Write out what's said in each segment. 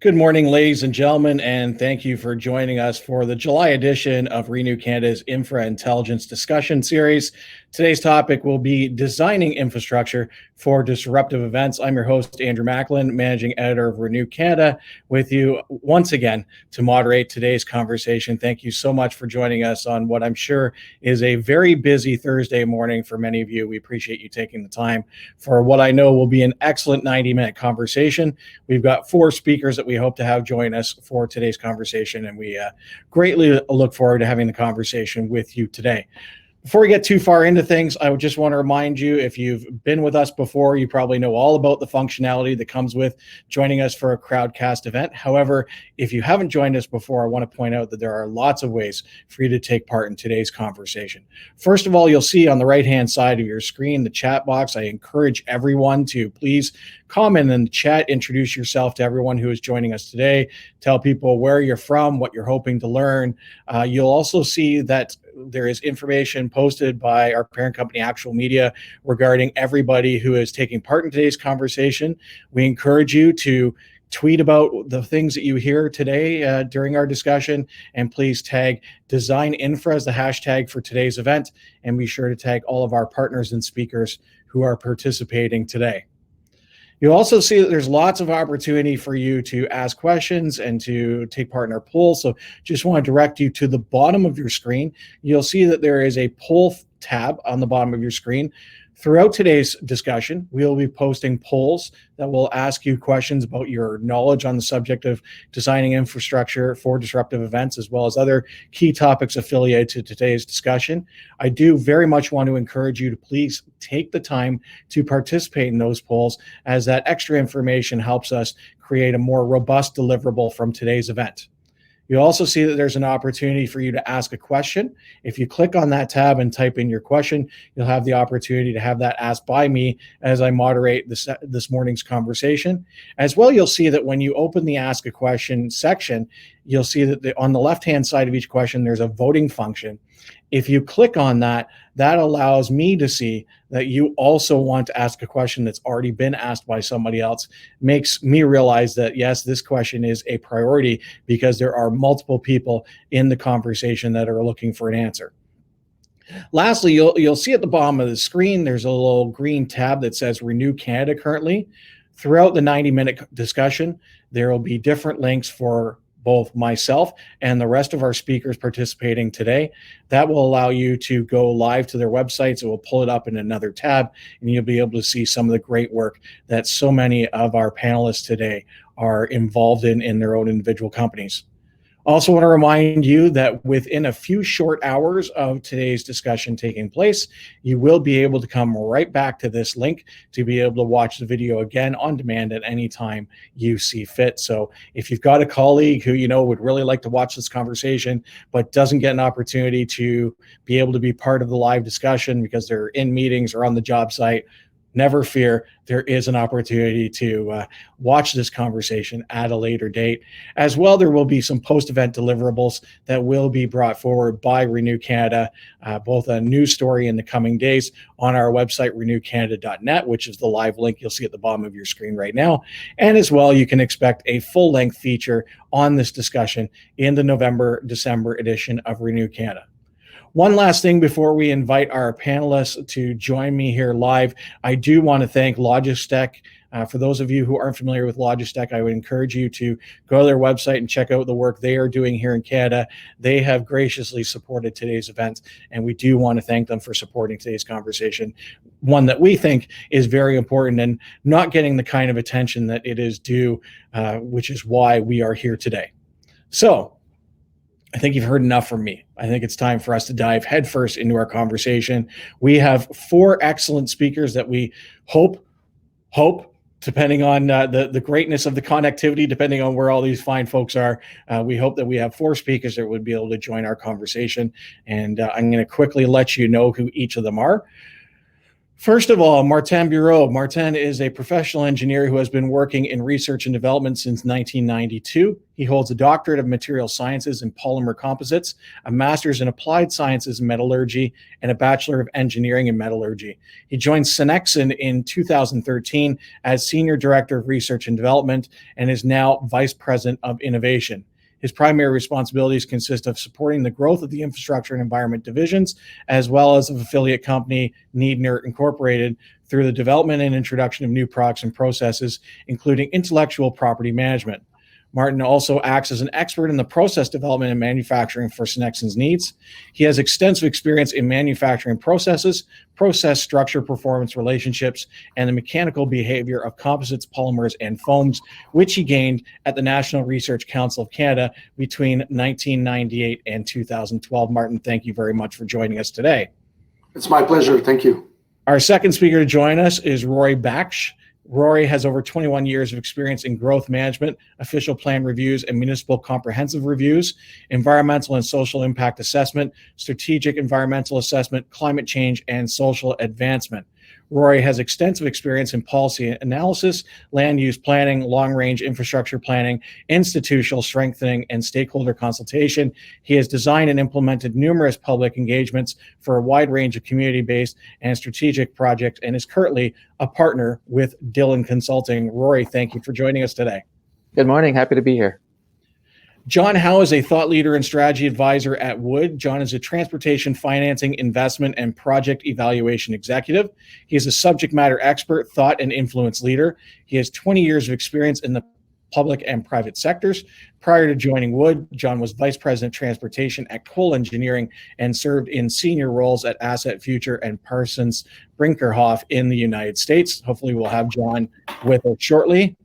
Good morning, ladies and gentlemen, and thank you for joining us for the July edition of Renew Canada's InfraIntelligence discussion series. Today's topic will be designing infrastructure for disruptive events. I'm your host, Andrew Macklin, managing editor of Renew Canada, with you once again to moderate today's conversation. Thank you so much for joining us on what I'm sure is a very busy Thursday morning for many of you. We appreciate you taking the time for what I know will be an excellent 90-minute conversation. We've got four speakers that we hope to have join us for today's conversation, and we greatly look forward to having the conversation with you today. Before we get too far into things, I would just want to remind you, if you've been with us before, you probably know all about the functionality that comes with joining us for a crowdcast event. However, if you haven't joined us before, I want to point out that there are lots of ways for you to take part in today's conversation. First of all, you'll see on the right-hand side of your screen the chat box. I encourage everyone to please comment in the chat, introduce yourself to everyone who is joining us today, tell people where you're from, what you're hoping to learn. You'll also see that there is information posted by our parent company, Actual Media, regarding everybody who is taking part in today's conversation. We encourage you to tweet about the things that you hear today during our discussion, and please tag Design Infra as the hashtag for today's event, and be sure to tag all of our partners and speakers who are participating today. You'll also see that there's lots of opportunity for you to ask questions and to take part in our poll. So just want to direct you to the bottom of your screen. You'll see that there is a poll tab on the bottom of your screen. Throughout today's discussion, we'll be posting polls that will ask you questions about your knowledge on the subject of designing infrastructure for disruptive events, as well as other key topics affiliated to today's discussion. I do very much want to encourage you to please take the time to participate in those polls, as that extra information helps us create a more robust deliverable from today's event. You'll also see that there's an opportunity for you to ask a question. If you click on that tab and type in your question, you'll have the opportunity to have that asked by me as I moderate this morning's conversation. As well, you'll see that when you open the Ask a Question section, you'll see that on the left-hand side of each question, there's a voting function. If you click on that, that allows me to see that you also want to ask a question that's already been asked by somebody else. Makes me realize that, yes, this question is a priority because there are multiple people in the conversation that are looking for an answer. Lastly, you'll see at the bottom of the screen, there's a little green tab that says Renew Canada currently. Throughout the 90-minute discussion, there will be different links for both myself and the rest of our speakers participating today. That will allow you to go live to their websites. It will pull it up in another tab, and you'll be able to see some of the great work that so many of our panelists today are involved in their own individual companies. Also want to remind you that within a few short hours of today's discussion taking place, you will be able to come right back to this link to be able to watch the video again on demand at any time you see fit. So if you've got a colleague who you know would really like to watch this conversation but doesn't get an opportunity to be able to be part of the live discussion because they're in meetings or on the job site, never fear, there is an opportunity to watch this conversation at a later date. As well, there will be some post-event deliverables that will be brought forward by Renew Canada, both a news story in the coming days on our website, renewcanada.net, which is the live link you'll see at the bottom of your screen right now. And as well, you can expect a full-length feature on this discussion in the November-December edition of Renew Canada. One last thing before we invite our panelists to join me here live, I do want to thank Logistec. For those of you who aren't familiar with Logistec, I would encourage you to go to their website and check out the work they are doing here in Canada. They have graciously supported today's event, and we do want to thank them for supporting today's conversation, one that we think is very important and not getting the kind of attention that it is due, which is why we are here today. So, I think you've heard enough from me. I think it's time for us to dive headfirst into our conversation. We have four excellent speakers that we hope, depending on the greatness of the connectivity, depending on where all these fine folks are, we hope that we have four speakers that would be able to join our conversation. And I'm going to quickly let you know who each of them are. First of all, Martin Bureau. Martin is a professional engineer who has been working in research and development since 1992. He holds a doctorate of material sciences in polymer composites, a master's in applied sciences in metallurgy, and a bachelor of engineering in metallurgy. He joined Synexon in 2013 as senior director of research and development and is now vice president of innovation. His primary responsibilities consist of supporting the growth of the infrastructure and environment divisions, as well as of affiliate company Needner Incorporated, through the development and introduction of new products and processes, including intellectual property management. Martin also acts as an expert in the process development and manufacturing for Synexon's needs. He has extensive experience in manufacturing processes, process structure, performance relationships, and the mechanical behavior of composites, polymers, and foams, which he gained at the National Research Council of Canada between 1998 and 2012. Martin, thank you very much for joining us today. It's my pleasure. Thank you. Our second speaker to join us is Rory Baksh. Rory has over 21 years of experience in growth management, official plan reviews, and municipal comprehensive reviews, environmental and social impact assessment, strategic environmental assessment, climate change, and social advancement. Rory has extensive experience in policy analysis, land use planning, long-range infrastructure planning, institutional strengthening, and stakeholder consultation. He has designed and implemented numerous public engagements for a wide range of community-based and strategic projects and is currently a partner with Dillon Consulting. Rory, thank you for joining us today. Good morning. Happy to be here. John Howe is a thought leader and strategy advisor at Wood. John is a transportation financing, investment, and project evaluation executive. He is a subject matter expert, thought, and influence leader. He has 20 years of experience in the public and private sectors. Prior to joining Wood, John was vice president transportation at Cole Engineering and served in senior roles at Asset Future and Parsons Brinkerhoff in the United States. Hopefully we'll have John with us shortly.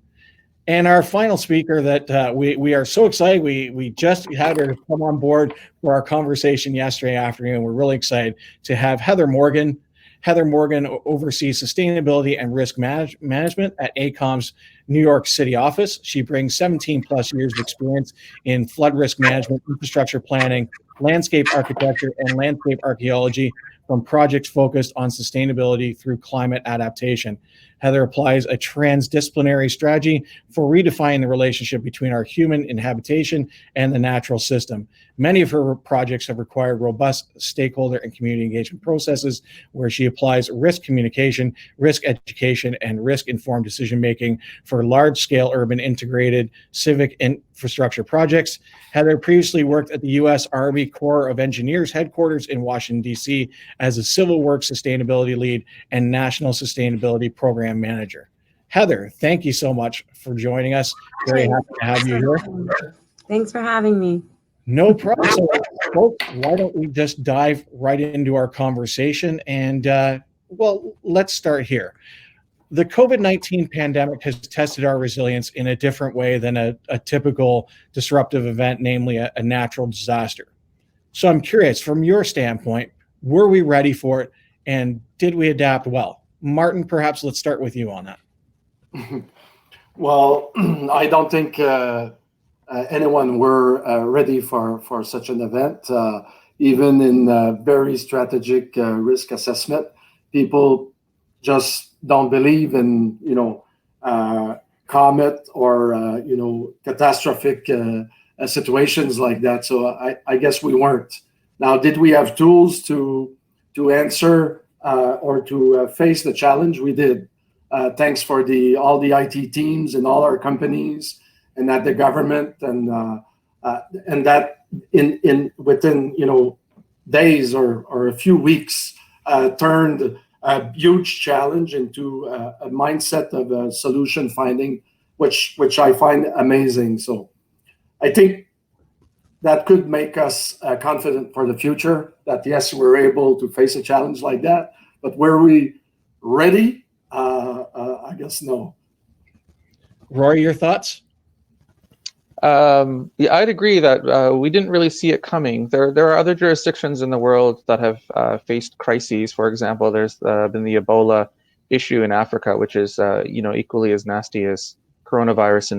And our final speaker that we are so excited, we just had her come on board for our conversation yesterday afternoon. We're really excited to have Heather Morgan. Heather Morgan oversees sustainability and risk management at AECOM's New York City office. She brings 17 plus years of experience in flood risk management, infrastructure planning, landscape architecture, and landscape archaeology from projects focused on sustainability through climate adaptation. Heather applies a transdisciplinary strategy for redefining the relationship between our human inhabitation and the natural system. Many of her projects have required robust stakeholder and community engagement processes where she applies risk communication, risk education, and risk-informed decision-making for large-scale urban integrated civic infrastructure projects. Heather previously worked at the U.S. Army Corps of Engineers headquarters in Washington, D.C. as a civil works sustainability lead and national sustainability program manager. Heather, thank you so much for joining us. Very happy to have you here. Thanks for having me. No problem. So, folks, why don't we just dive right into our conversation? And, well, let's start here. The COVID-19 pandemic has tested our resilience in a different way than a typical disruptive event, namely a natural disaster. So I'm curious, from your standpoint, were we ready for it and did we adapt well? Martin, perhaps let's start with you on that. Well, I don't think anyone were ready for such an event. Even in very strategic risk assessment, people just don't believe in, comet or, catastrophic situations like that. So I guess we weren't. Now, did we have tools to answer or to face the challenge? We did. Thanks for all the IT teams and all our companies and at the government and that within days or a few weeks turned a huge challenge into a mindset of solution finding, which I find amazing. So I think that could make us confident for the future that yes, we're able to face a challenge like that. But were we ready? I guess no. Rory, your thoughts? Yeah, I'd agree that we didn't really see it coming. There are other jurisdictions in the world that have faced crises. For example, there's been the Ebola issue in Africa, which is equally as nasty as coronavirus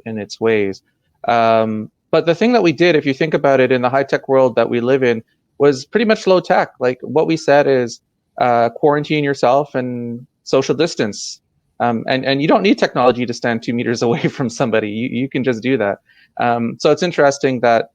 in its ways. But the thing that we did, if you think about it, in the high tech world that we live in, was pretty much low tech. Like what we said is, quarantine yourself and social distance. And you don't need technology to stand 2 meters away from somebody. You can just do that. So it's interesting that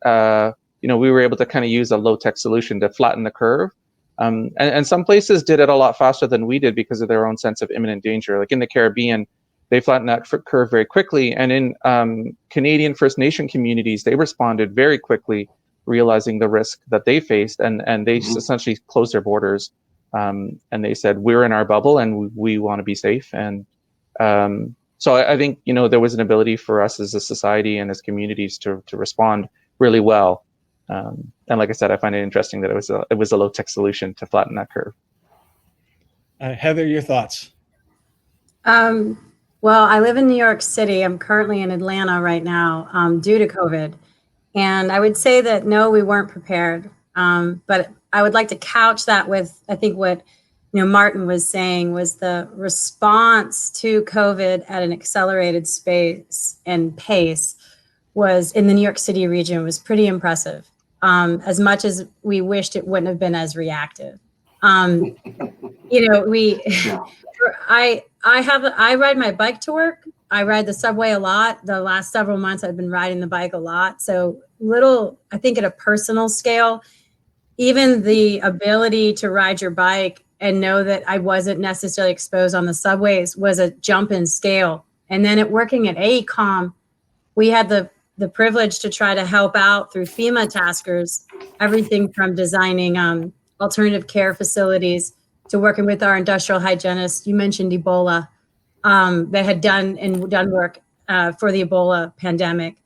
we were able to kind of use a low-tech solution to flatten the curve. And some places did it a lot faster than we did because of their own sense of imminent danger. Like in the Caribbean, they flattened that curve very quickly. And in Canadian First Nation communities, they responded very quickly, realizing the risk that they faced, and they essentially closed their borders. And they said, we're in our bubble and we want to be safe. And so I think, there was an ability for us as a society and as communities to respond really well. And like I said, I find it interesting that it was a low-tech solution to flatten that curve. Heather, your thoughts? Well, I live in New York City. I'm currently in Atlanta right now due to COVID. And I would say that, no, we weren't prepared. But I would like to couch that with, I think what Martin was saying was the response to COVID at an accelerated space and pace was in the New York City region was pretty impressive. As much as we wished it wouldn't have been as reactive. I ride my bike to work. I ride the subway a lot. The last several months I've been riding the bike a lot. So I think at a personal scale, even the ability to ride your bike and know that I wasn't necessarily exposed on the subways was a jump in scale. And then working at AECOM, we had the privilege to try to help out through FEMA taskers, everything from designing alternative care facilities to working with our industrial hygienists. You mentioned Ebola, that had done work for the Ebola pandemic,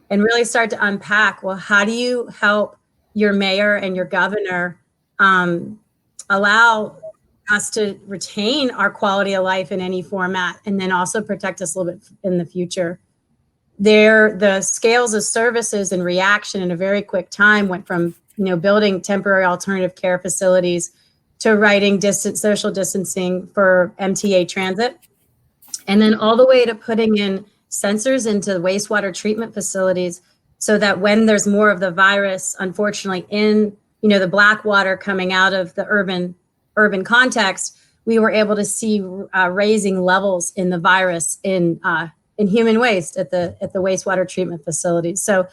and really start to unpack, well, how do you help your mayor and your governor allow us to retain our quality of life in any format, and then also protect us a little bit in the future. The scales of services and reaction in a very quick time went from building temporary alternative care facilities to writing social distancing for MTA transit, and then all the way to putting in sensors into wastewater treatment facilities so that when there's more of the virus, unfortunately, in the black water coming out of the urban context, we were able to see raising levels in the virus in human waste at the wastewater treatment facilities. So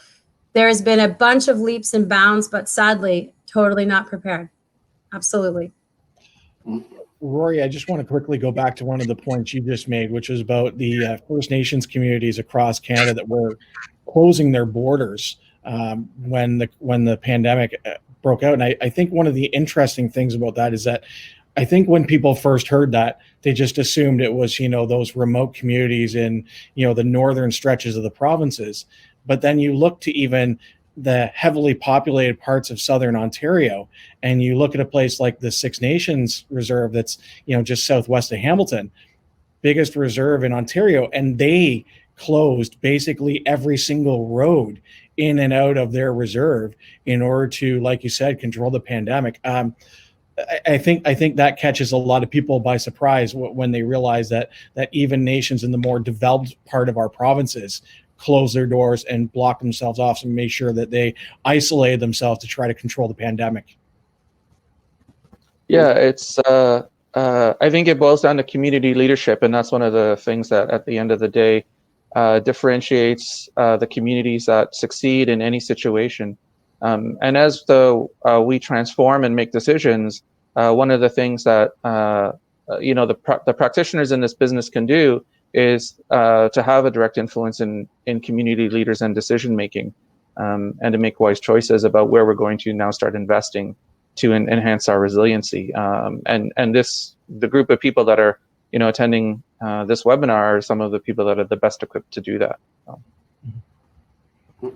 there has been a bunch of leaps and bounds, but sadly, totally not prepared. Absolutely. Rory, I just want to quickly go back to one of the points you just made, which was about the First Nations communities across Canada that were closing their borders when the pandemic broke out. And I think one of the interesting things about that is that I think when people first heard that, they just assumed it was, those remote communities in, the northern stretches of the provinces. But then you look to even the heavily populated parts of southern Ontario, and you look at a place like the Six Nations Reserve that's, just southwest of Hamilton, biggest reserve in Ontario, and they closed basically every single road in and out of their reserve in order to, like you said, control the pandemic. I think that catches a lot of people by surprise when they realize that even nations in the more developed part of our provinces close their doors and block themselves off and make sure that they isolated themselves to try to control the pandemic. Yeah, it's I think it boils down to community leadership, and that's one of the things that at the end of the day differentiates the communities that succeed in any situation. And as we transform and make decisions, one of the things that the practitioners in this business can do is to have a direct influence in community leaders and decision making, and to make wise choices about where we're going to now start investing to enhance our resiliency. And the group of people that are attending this webinar are some of the people that are the best equipped to do that.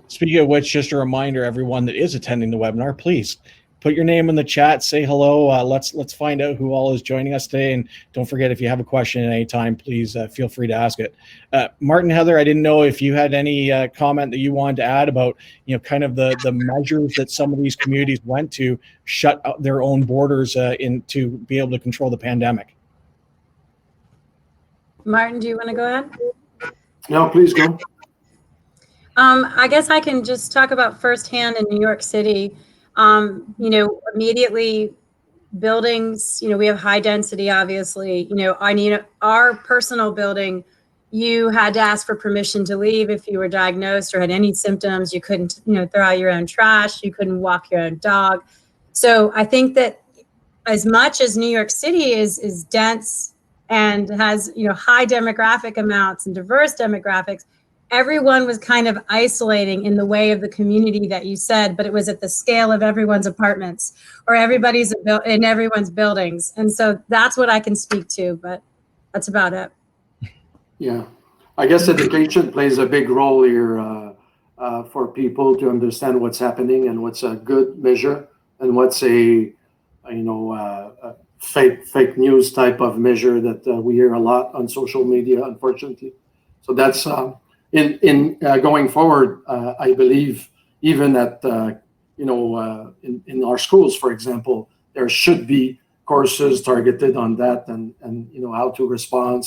Speaking of which, just a reminder, everyone that is attending the webinar, please put your name in the chat, say hello. Let's find out who all is joining us today. And don't forget, if you have a question at any time, please feel free to ask it. Martin, Heather, I didn't know if you had any comment that you wanted to add about, kind of the measures that some of these communities went to shut out their own borders to be able to control the pandemic. Martin, do you want to go ahead? No, please go. I guess I can just talk about firsthand in New York City. Immediately buildings, we have high density, obviously. Our personal building, you had to ask for permission to leave if you were diagnosed or had any symptoms. You couldn't, throw out your own trash. You couldn't walk your own dog. So I think that as much as New York City is dense and has, high demographic amounts and diverse demographics, everyone was kind of isolating in the way of the community that you said, but it was at the scale of everyone's apartments or in everyone's buildings. And so that's what I can speak to, but that's about it. Yeah, I guess education plays a big role here for people to understand what's happening and what's a good measure and what's a fake news type of measure that we hear a lot on social media, unfortunately. So that's in going forward. I believe even at in our schools, for example, there should be courses targeted on that and how to respond.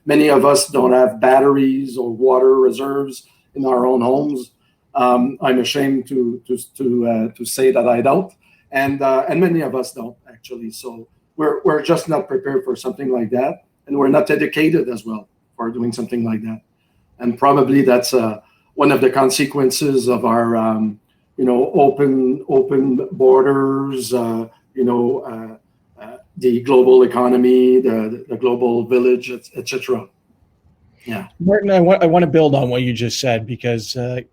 Many of us don't have batteries or water reserves in our own homes. I'm ashamed to say that I don't, and many of us don't actually. So we're just not prepared for something like that, and we're not educated as well for doing something like that. And probably that's one of the consequences of our open borders. The global economy, the global village, etc. Yeah, Martin, I want to build on what you just said, because I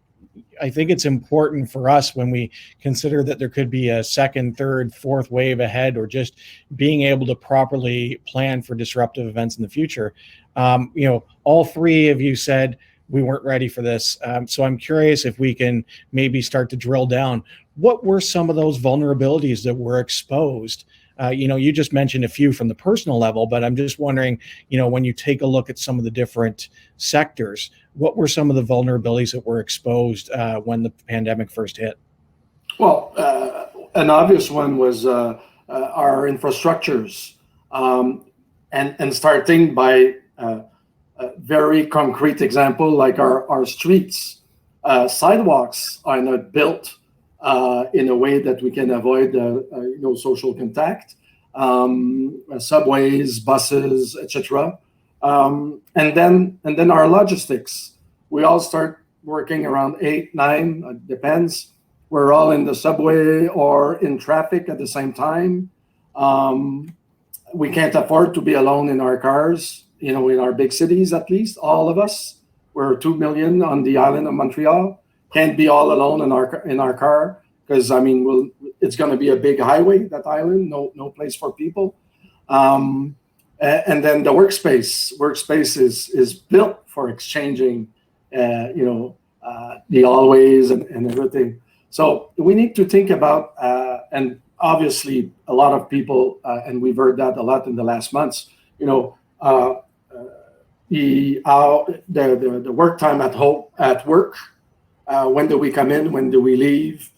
think it's important for us when we consider that there could be a second, third, fourth wave ahead, or just being able to properly plan for disruptive events in the future. All three of you said we weren't ready for this. So I'm curious if we can maybe start to drill down. What were some of those vulnerabilities that were exposed? You just mentioned a few from the personal level, but I'm just wondering, when you take a look at some of the different sectors, what were some of the vulnerabilities that were exposed when the pandemic first hit? Well, an obvious one was our infrastructures, and starting by a very concrete example, like our streets. Sidewalks are not built in a way that we can avoid social contact, subways, buses, etc. And then our logistics. We all start working around 8, 9, depends. We're all in the subway or in traffic at the same time. We can't afford to be alone in our cars, in our big cities, at least, all of us. We're 2 million on the island of Montreal. Can't be all alone in our car, because it's going to be a big highway, that island, no place for people. And then the workspace is built for exchanging the hallways and everything. So we need to think about, and obviously a lot of people, and we've heard that a lot in the last months, the work time at work. When do we come in? When do we leave?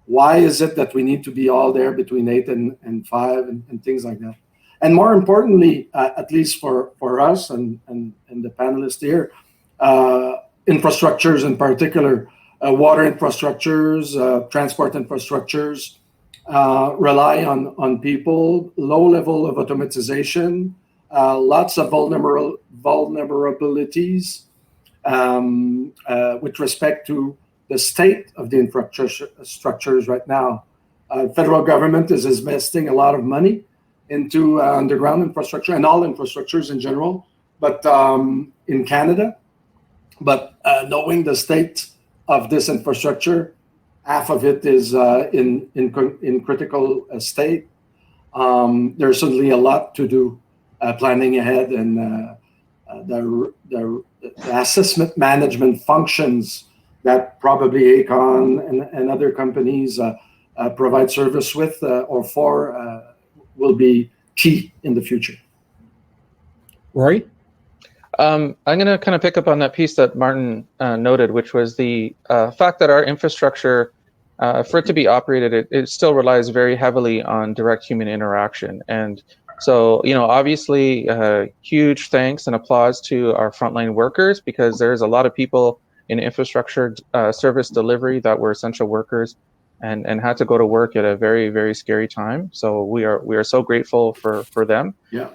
Why is it that we need to be all there between 8 and 5 and things like that? And more importantly, at least for us and the panelists here, infrastructures in particular, water infrastructures, transport infrastructures, rely on people, low level of automatization, lots of vulnerabilities with respect to the state of the infrastructures right now. Federal government is investing a lot of money into underground infrastructure and all infrastructures in general, but in Canada. But knowing the state of this infrastructure, half of it is in critical state. There's certainly a lot to do planning ahead, and the assessment management functions that probably ACON and other companies provide service with or for will be key in the future. Rory? I'm going to kind of pick up on that piece that Martin noted, which was the fact that our infrastructure, for it to be operated, it still relies very heavily on direct human interaction. And so, obviously, huge thanks and applause to our frontline workers, because there's a lot of people in infrastructure service delivery that were essential workers and had to go to work at a very, very scary time. So we are so grateful for them. Yeah.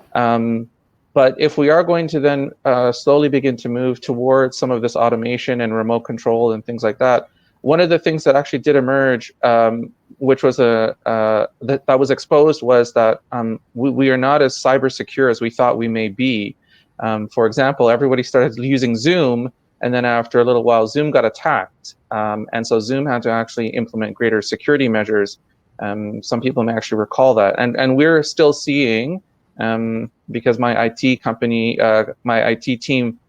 But if we are going to then slowly begin to move towards some of this automation and remote control and things like that, one of the things that actually did emerge, which was that was exposed, was that we are not as cyber secure as we thought we may be. For example, everybody started using Zoom, and then after a little while, Zoom got attacked. And so Zoom had to actually implement greater security measures. Some people may actually recall that. And we're still seeing, because my IT company, my IT team,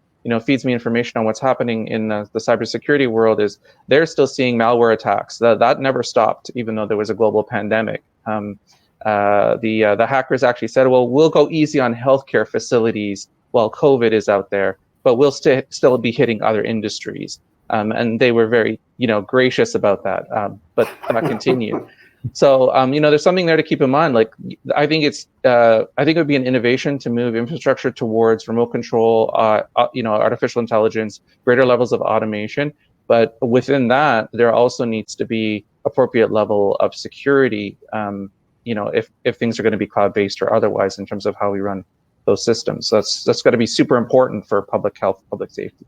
feeds me information on what's happening in the cybersecurity world, is they're still seeing malware attacks. That never stopped, even though there was a global pandemic. The hackers actually said, well, we'll go easy on healthcare facilities while COVID is out there, but we'll still be hitting other industries. And they were very, gracious about that, but that continued. So, there's something there to keep in mind. Like, I think it would be an innovation to move infrastructure towards remote control, artificial intelligence, greater levels of automation. But within that, there also needs to be appropriate level of security, if things are going to be cloud-based or otherwise in terms of how we run those systems. So that's got to be super important for public health, public safety.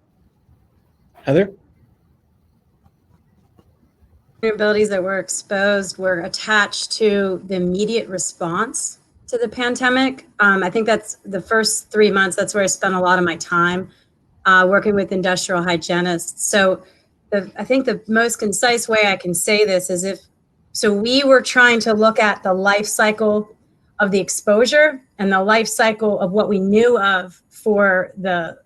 Heather? Vulnerabilities that were exposed were attached to the immediate response to the pandemic. I think that's the first 3 months. That's where I spent a lot of my time working with industrial hygienists. So I think the most concise way I can say this is we were trying to look at the life cycle of the exposure and the life cycle of what we knew of for the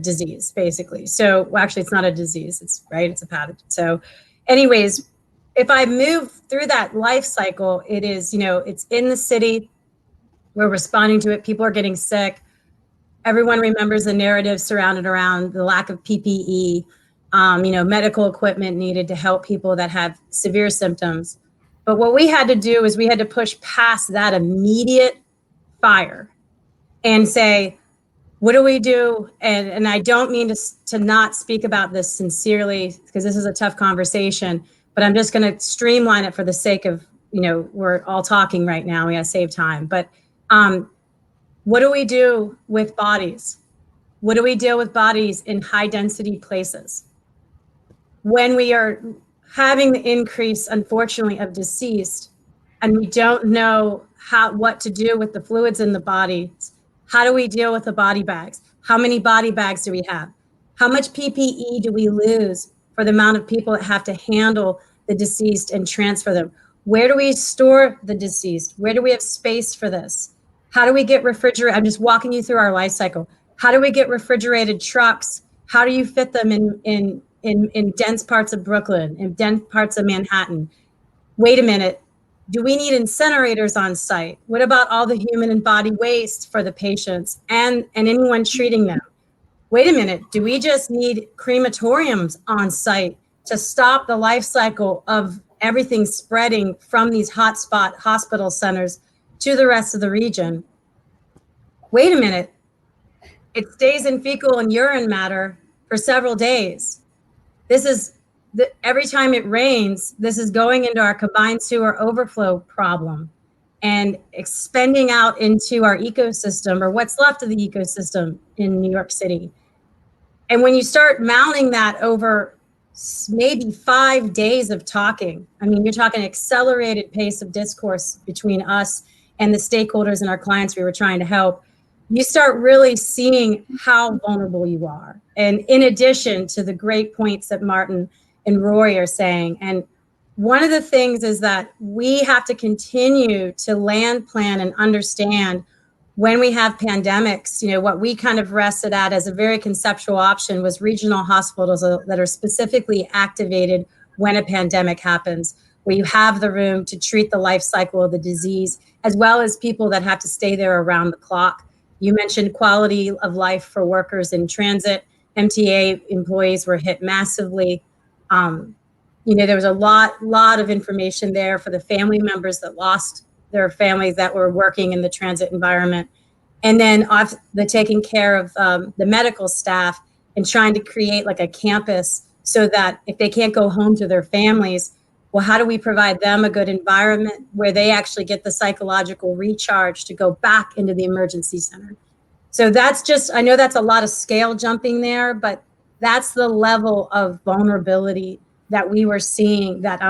disease, basically. So actually, it's not a disease. It's a pathogen. So anyways, if I move through that life cycle, it is, it's in the city. We're responding to it. People are getting sick. Everyone remembers the narrative surrounded around the lack of PPE, medical equipment needed to help people that have severe symptoms. But what we had to do is we had to push past that immediate fire and say, what do we do? And I don't mean to not speak about this sincerely, because this is a tough conversation, but I'm just going to streamline it for the sake of, we're all talking right now. We got to save time. But what do we do with bodies? What do we deal with bodies in high density places? When we are having the increase, unfortunately, of deceased, and we don't know what to do with the fluids in the body, how do we deal with the body bags? How many body bags do we have? How much PPE do we lose for the amount of people that have to handle the deceased and transfer them? Where do we store the deceased? Where do we have space for this? How do we get refrigerated? I'm just walking you through our life cycle. How do we get refrigerated trucks? How do you fit them in dense parts of Brooklyn, in dense parts of Manhattan? Wait a minute. Do we need incinerators on site? What about all the human and body waste for the patients and anyone treating them? Wait a minute. Do we just need crematoriums on site to stop the life cycle of everything spreading from these hotspot hospital centers to the rest of the region? Wait a minute. It stays in fecal and urine matter for several days. This is every time it rains, this is going into our combined sewer overflow problem and expending out into our ecosystem, or what's left of the ecosystem in New York City. And when you start mounting that over maybe 5 days of talking, I mean, you're talking accelerated pace of discourse between us and the stakeholders and our clients we were trying to help, you start really seeing how vulnerable you are. And in addition to the great points that Martin and Rory are saying, and one of the things is that we have to continue to land plan and understand when we have pandemics, what we kind of rested at as a very conceptual option was regional hospitals that are specifically activated when a pandemic happens, where you have the room to treat the life cycle of the disease, as well as people that have to stay there around the clock. You mentioned quality of life for workers in transit. MTA employees were hit massively. There was a lot of information there for the family members that lost their families that were working in the transit environment. And then the taking care of the medical staff and trying to create like a campus so that if they can't go home to their families, Well, how do we provide them a good environment where they actually get the psychological recharge to go back into the emergency center? So that's just, I know that's a lot of scale jumping there, but that's the level of vulnerability that we were seeing, that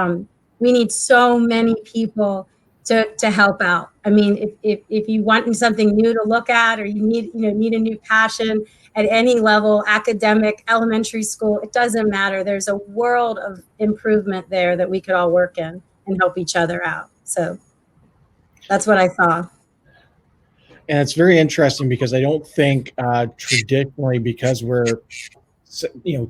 we need so many people to help out. I mean, if you want something new to look at, or you need a new passion at any level, academic, elementary school, it doesn't matter. There's a world of improvement there that we could all work in and help each other out. So that's what I saw. And it's very interesting because I don't think traditionally, because we're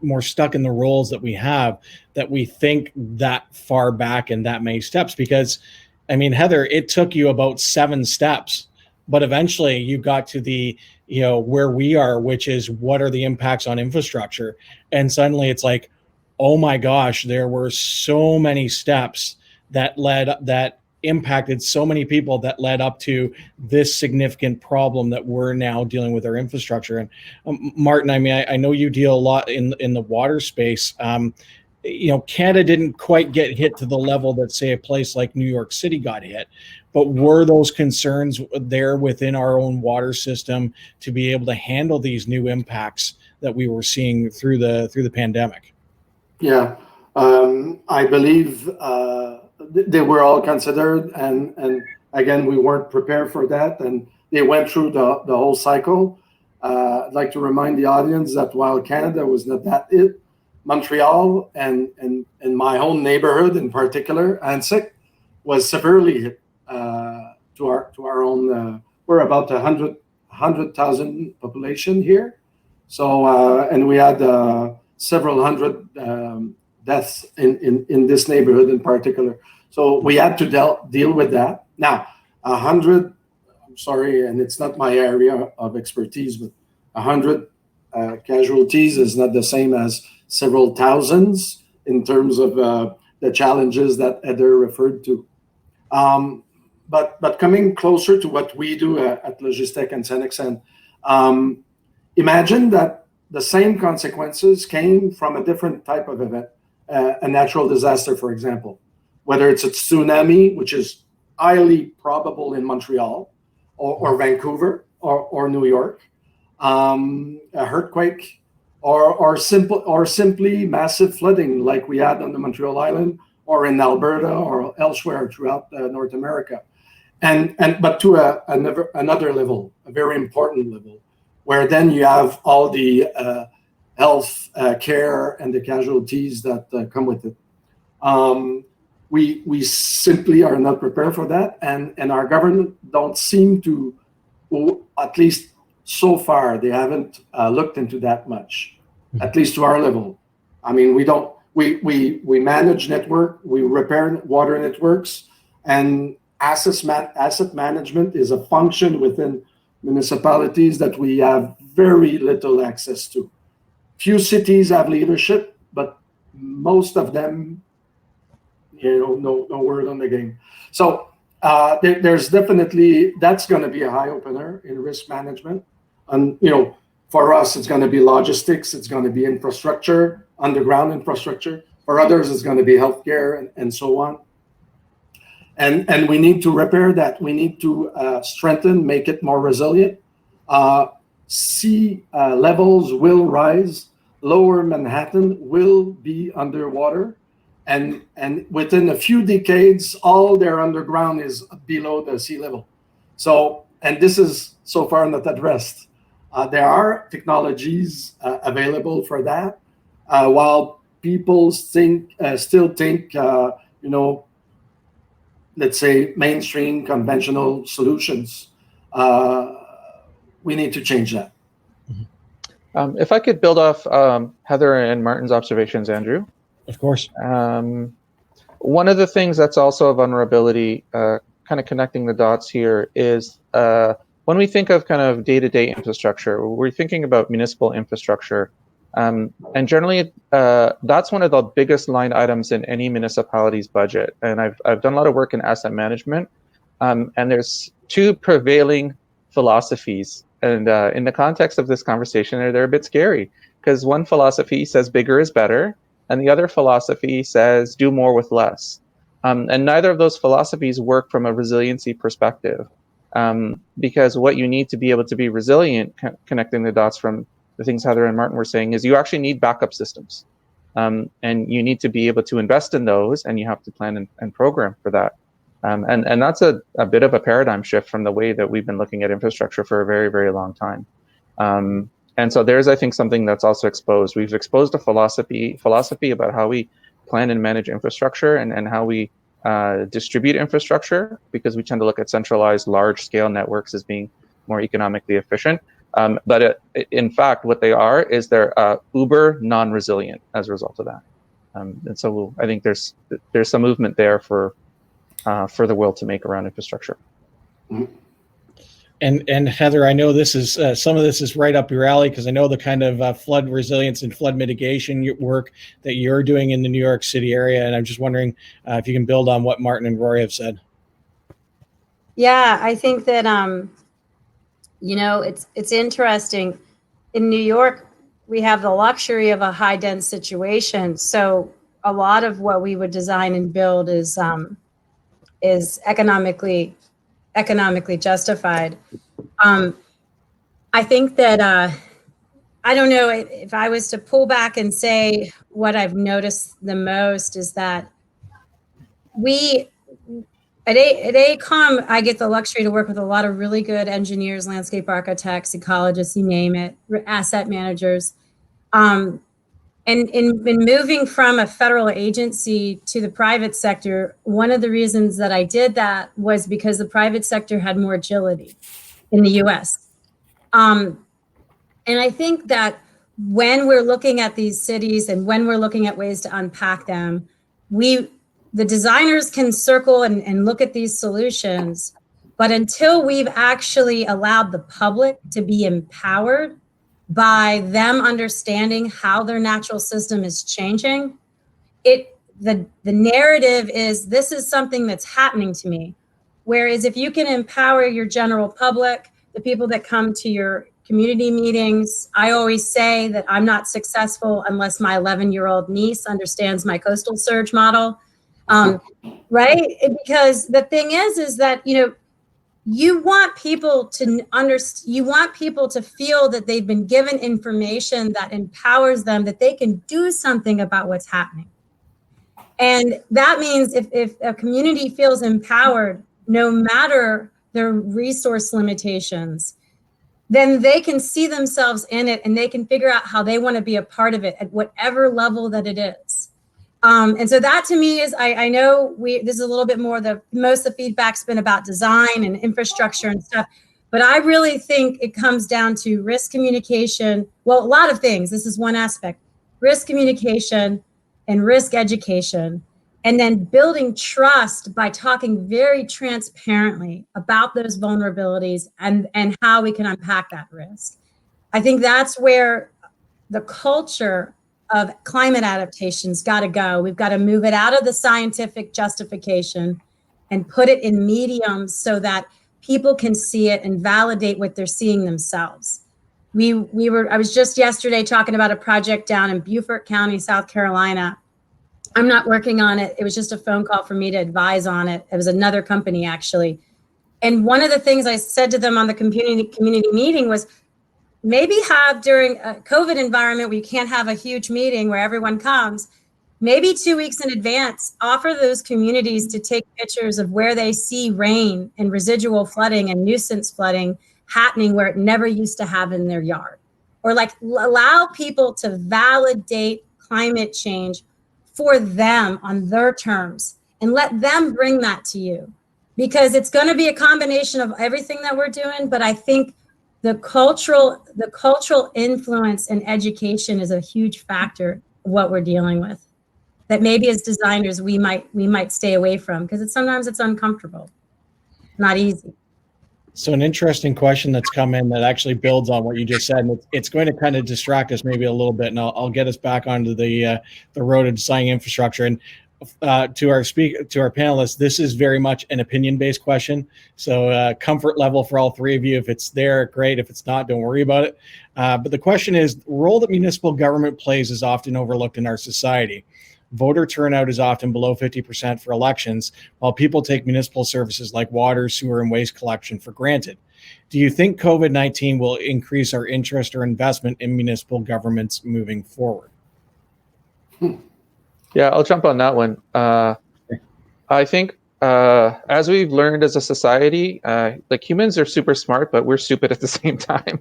more stuck in the roles that we have, that we think that far back in that many steps. Because I mean, Heather, it took you about 7 steps, but eventually you got to the, where we are, which is what are the impacts on infrastructure? And suddenly it's like, oh my gosh, there were so many steps that impacted so many people, that led up to this significant problem that we're now dealing with our infrastructure. And Martin, I mean, I know you deal a lot in the water space. Canada didn't quite get hit to the level that, say, a place like New York City got hit, but were those concerns there within our own water system to be able to handle these new impacts that we were seeing through the pandemic? Yeah, I believe they were all considered, and again, we weren't prepared for that, and they went through the whole cycle. I'd like to remind the audience that while Canada was not that it, Montreal and my own neighborhood in particular, Ansic, was severely hit to our own. We're about 100,000 population here, so and we had several hundred deaths in this neighborhood in particular. So we had to deal with that. Now, 100. I'm sorry, and it's not my area of expertise, but 100 casualties is not the same as several thousands in terms of the challenges that Heather referred to. But coming closer to what we do at Logistec and Senexen, imagine that the same consequences came from a different type of event, a natural disaster, for example, whether it's a tsunami, which is highly probable in Montreal or Vancouver or New York, a earthquake, or simply massive flooding like we had on the Montreal Island or in Alberta or elsewhere throughout North America, but to another level, a very important level, where then you have all the health care and the casualties that come with it. We simply are not prepared for that, and our government don't seem to, at least so far, they haven't looked into that much, at least to our level. I mean, we manage network, we repair water networks, and asset management is a function within municipalities that we have very little access to. Few cities have leadership, but most of them, no word on the game. So there's definitely, that's going to be a eye opener in risk management. And for us, it's going to be logistics, it's going to be infrastructure, underground infrastructure. For others, it's going to be healthcare and so on. And we need to repair that. We need to strengthen, make it more resilient. Sea levels will rise. Lower Manhattan will be underwater. And within a few decades, all their underground is below the sea level. So, and this is so far not addressed. There are technologies available for that, while people still think, let's say, mainstream conventional solutions. We need to change that. If I could build off Heather and Martin's observations, Andrew. Of course. One of the things that's also a vulnerability, kind of connecting the dots here, is when we think of kind of day-to-day infrastructure, we're thinking about municipal infrastructure. And generally, that's one of the biggest line items in any municipality's budget. And I've done a lot of work in asset management. And there's 2 prevailing philosophies. And in the context of this conversation, they're a bit scary, because one philosophy says bigger is better, and the other philosophy says do more with less. And neither of those philosophies work from a resiliency perspective, because what you need to be able to be resilient, connecting the dots from the things Heather and Martin were saying, is you actually need backup systems. And you need to be able to invest in those, and you have to plan and program for that. And that's a bit of a paradigm shift from the way that we've been looking at infrastructure for a very, very long time. And so there's, I think, something that's also exposed. We've exposed a philosophy about how we plan and manage infrastructure and how we distribute infrastructure, because we tend to look at centralized large-scale networks as being more economically efficient. But in fact, what they are is they're uber non-resilient as a result of that. And so I think there's some movement there for the world to make around infrastructure. And Heather, I know this is some of this is right up your alley, because I know the kind of flood resilience and flood mitigation work that you're doing in the New York City area. And I'm just wondering if you can build on what Martin and Rory have said. Yeah, I think that, it's interesting. In New York, we have the luxury of a high dense situation. So a lot of what we would design and build is economically justified. I think that, I don't know, if I was to pull back and say what I've noticed the most is that we, at AECOM, I get the luxury to work with a lot of really good engineers, landscape architects, ecologists, you name it, asset managers. And in moving from a federal agency to the private sector, one of the reasons that I did that was because the private sector had more agility in the US. And I think that when we're looking at these cities and when we're looking at ways to unpack them, the designers can circle and look at these solutions, but until we've actually allowed the public to be empowered by them understanding how their natural system is changing, the narrative is, this is something that's happening to me. Whereas if you can empower your general public, the people that come to your community meetings, I always say that I'm not successful unless my 11-year-old niece understands my coastal surge model, right? Because the thing is that, you want people to you want people to feel that they've been given information that empowers them, that they can do something about what's happening. And that means if a community feels empowered, no matter their resource limitations, then they can see themselves in it and they can figure out how they want to be a part of it at whatever level that it is. And so that to me is, I know this is a little bit more, most of the feedback's been about design and infrastructure and stuff, but I really think it comes down to risk communication. Well, a lot of things, this is one aspect, risk communication and risk education, and then building trust by talking very transparently about those vulnerabilities and how we can unpack that risk. I think that's where the culture of climate adaptation's got to go. We've got to move it out of the scientific justification and put it in mediums so that people can see it and validate what they're seeing themselves. I was just yesterday talking about a project down in Beaufort County, South Carolina. I'm not working on it. It was just a phone call for me to advise on it. It was another company, actually. And one of the things I said to them on the community meeting was, maybe have during a COVID environment where you can't have a huge meeting where everyone comes, maybe 2 weeks in advance, offer those communities to take pictures of where they see rain and residual flooding and nuisance flooding happening where it never used to happen in their yard. Or like allow people to validate climate change for them on their terms and let them bring that to you. Because it's going to be a combination of everything that we're doing, but I think the cultural influence and education is a huge factor of what we're dealing with, that maybe as designers we might stay away from, because sometimes it's uncomfortable, not easy. So an interesting question that's come in that actually builds on what you just said, and it's going to kind of distract us maybe a little bit, and I'll get us back onto the road of designing infrastructure. And to our panelists, this is very much an opinion-based question. So comfort level for all three of you. If it's there, great. If it's not, don't worry about it. But the question is, the role that municipal government plays is often overlooked in our society. Voter turnout is often below 50% for elections, while people take municipal services like water, sewer, and waste collection for granted. Do you think COVID-19 will increase our interest or investment in municipal governments moving forward? Yeah, I'll jump on that one. I think as we've learned as a society, like humans are super smart, but we're stupid at the same time.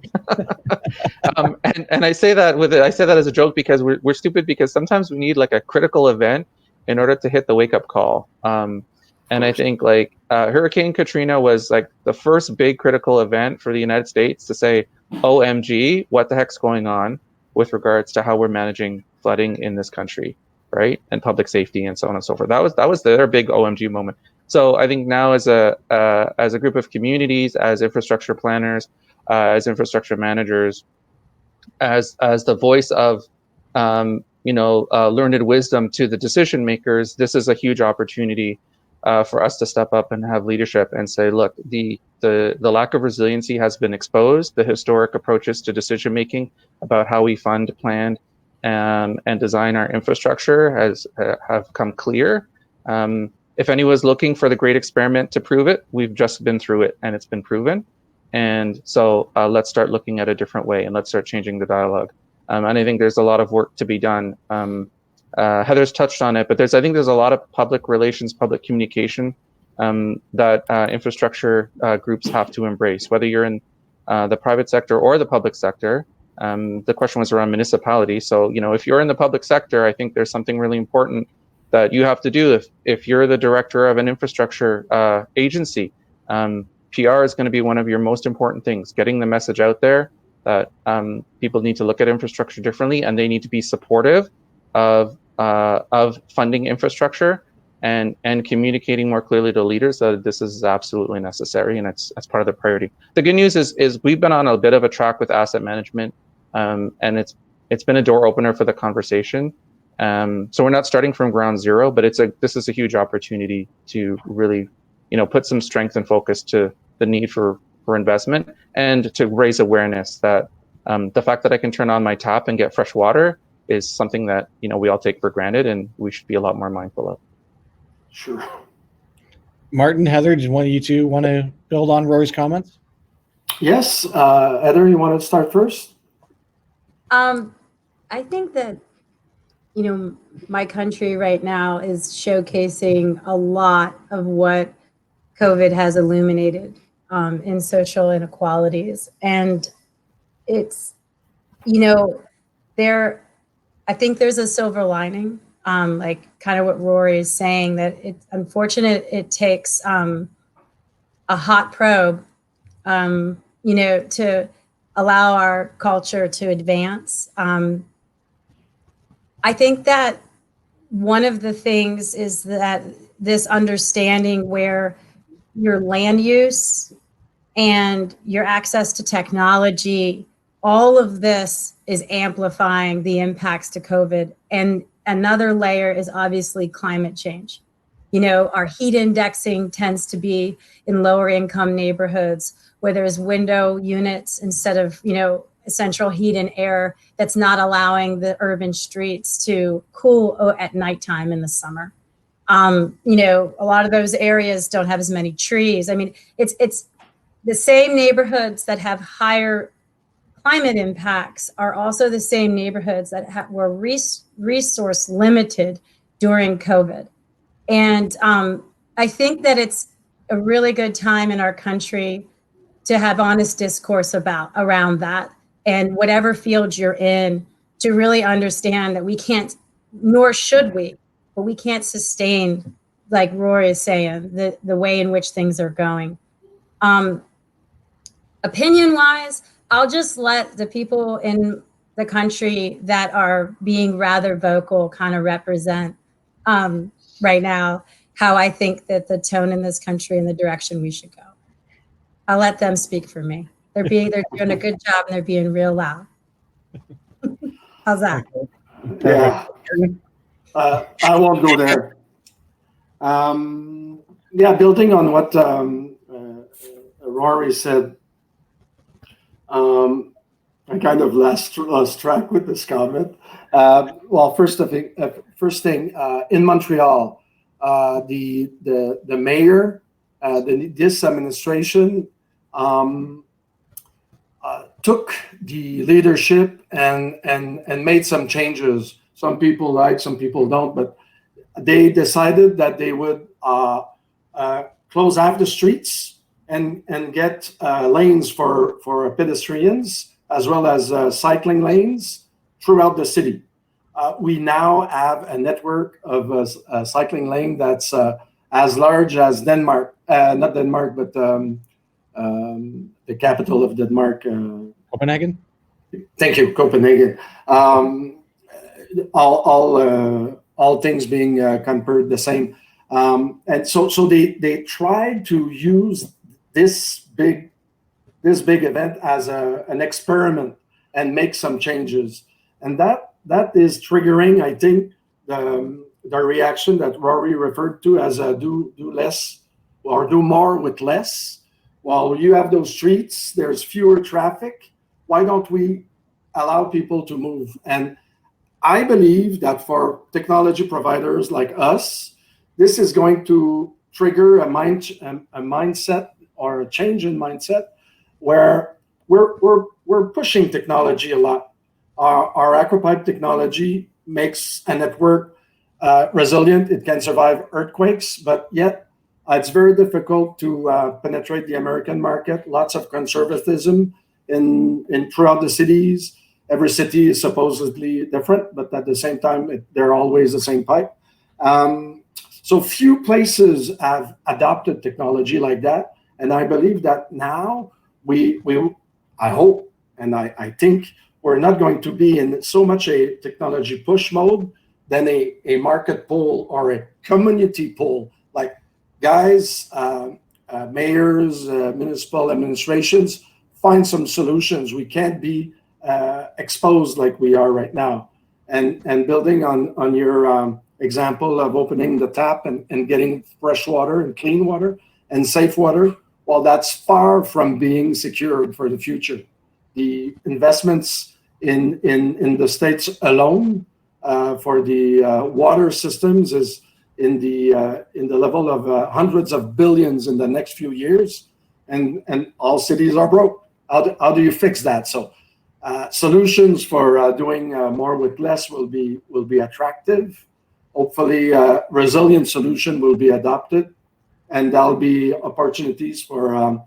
And I say that as a joke because we're stupid because sometimes we need like a critical event in order to hit the wake up call. And I think like Hurricane Katrina was like the first big critical event for the United States to say, OMG, what the heck's going on with regards to how we're managing flooding in this country, right? And public safety and so on and so forth. That was their big OMG moment. So I think now as a group of communities, as infrastructure planners, as infrastructure managers, as the voice of learned wisdom to the decision makers, this is a huge opportunity for us to step up and have leadership and say, look, the lack of resiliency has been exposed. The historic approaches to decision making about how we fund, plan, and design our infrastructure have come clear. If anyone's looking for the great experiment to prove it, we've just been through it and it's been proven. And so let's start looking at a different way and let's start changing the dialogue. And I think there's a lot of work to be done. Heather's touched on it, but I think there's a lot of public relations, public communication that infrastructure groups have to embrace, whether you're in the private sector or the public sector. The question was around municipality. So, if you're in the public sector, I think there's something really important that you have to do. If you're the director of an infrastructure agency, PR is going to be one of your most important things, getting the message out there that people need to look at infrastructure differently and they need to be supportive of funding infrastructure and communicating more clearly to leaders that this is absolutely necessary and it's part of the priority. The good news is we've been on a bit of a track with asset management, and it's been a door opener for the conversation. So we're not starting from ground zero, but this is a huge opportunity to really, put some strength and focus to the need for investment and to raise awareness that the fact that I can turn on my tap and get fresh water is something that we all take for granted and we should be a lot more mindful of. Sure. Martin, Heather, did one of you two want to build on Rory's comments? Yes, Heather, you want to start first? I think that my country right now is showcasing a lot of what COVID has illuminated in social inequalities, and it's I think there's a silver lining, like kind of what Rory is saying, that it's unfortunate it takes a hot probe, to allow our culture to advance. I think that one of the things is that this understanding where your land use and your access to technology, all of this is amplifying the impacts to COVID. And another layer is obviously climate change. Our heat indexing tends to be in lower income neighborhoods where there's window units instead of, central heat and air that's not allowing the urban streets to cool at nighttime in the summer. A lot of those areas don't have as many trees. I mean, it's the same neighborhoods that have higher climate impacts are also the same neighborhoods that were resource limited during COVID. And I think that it's a really good time in our country to have honest discourse around that, and whatever field you're in, to really understand that we can't, nor should we, but we can't sustain, like Rory is saying, the way in which things are going. Opinion-wise, I'll just let the people in the country that are being rather vocal kind of represent right now how I think that the tone in this country and the direction we should go. I'll let them speak for me. They're doing a good job and they're being real loud. How's that? Yeah. I won't go there. Yeah, building on what Rory said, I kind of lost track with this comment. Well, first thing, in Montreal, the mayor, this administration took the leadership and made some changes. Some people like, some people don't, but they decided that they would close half the streets and get lanes for pedestrians as well as cycling lanes throughout the city. We now have a network of a cycling lane that's as large as Denmark, not Denmark, but the capital of Denmark. Copenhagen? Thank you, Copenhagen. All things being compared the same. And so they tried to use this big event as an experiment and make some changes, and that is triggering, I think, the reaction that Rory referred to as do less or do more with less. While you have those streets, there's fewer traffic. Why don't we allow people to move? And I believe that for technology providers like us, this is going to trigger a mindset or a change in mindset where we're pushing technology a lot. Our AquaPipe technology makes a network resilient. It can survive earthquakes, but yet it's very difficult to penetrate the American market. Lots of conservatism in throughout the cities. Every city is supposedly different, but at the same time, they're always the same pipe. So few places have adopted technology like that. And I believe that now I hope, and I think we're not going to be in so much a technology push mode than a market pull or a community pull. Like, guys, mayors, municipal administrations, find some solutions. We can't be exposed like we are right now. And building on your example of opening the tap and getting fresh water and clean water and safe water, well, that's far from being secured for the future. The investments in the States alone for the water systems is in the level of hundreds of billions in the next few years, and all cities are broke. How do you fix that? So solutions for doing more with less will be attractive. Hopefully, resilient solution will be adopted, and there'll be opportunities for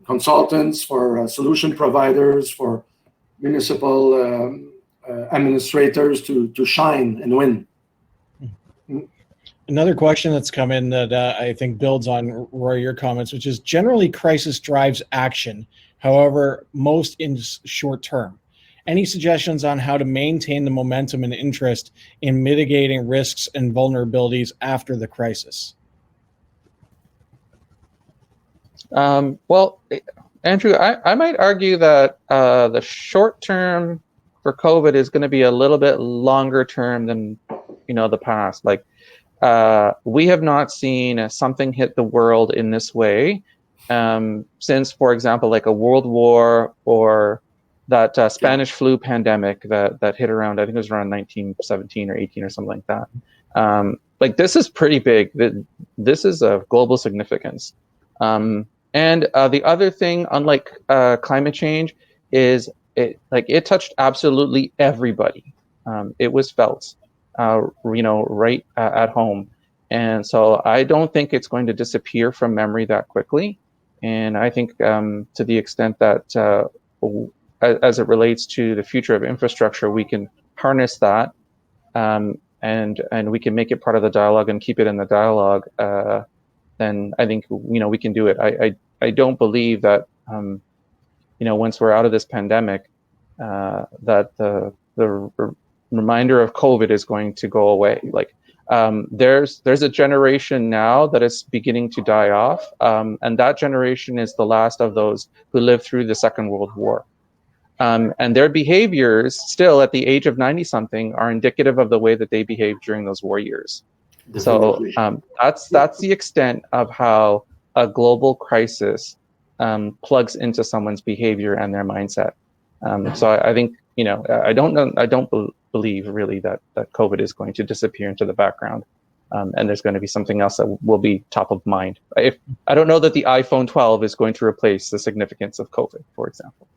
consultants, for solution providers, for municipal administrators to shine and win. Another question that's come in that I think builds on, Rory, your comments, which is generally crisis drives action, however, most in short term. Any suggestions on how to maintain the momentum and interest in mitigating risks and vulnerabilities after the crisis? Well, Andrew, I might argue that the short term for COVID is going to be a little bit longer term than the past. Like, we have not seen something hit the world in this way since, for example, like a world war or that Spanish flu pandemic that hit around, I think it was around 1917 or 18 or something like that. Like, this is pretty big. This is of global significance. And the other thing, unlike climate change, is it touched absolutely everybody. It was felt, right at home. And so I don't think it's going to disappear from memory that quickly. And I think to the extent that as it relates to the future of infrastructure, we can harness that and we can make it part of the dialogue and keep it in the dialogue. Then I think we can do it. I don't believe that once we're out of this pandemic, that the reminder of COVID is going to go away. Like, there's a generation now that is beginning to die off, and that generation is the last of those who lived through the Second World War. And their behaviors still at the age of 90 something are indicative of the way that they behaved during those war years. Definitely. So that's the extent of how a global crisis plugs into someone's behavior and their mindset. So I think, I don't believe really that COVID is going to disappear into the background. And there's going to be something else that will be top of mind. I don't know that the iPhone 12 is going to replace the significance of COVID, for example.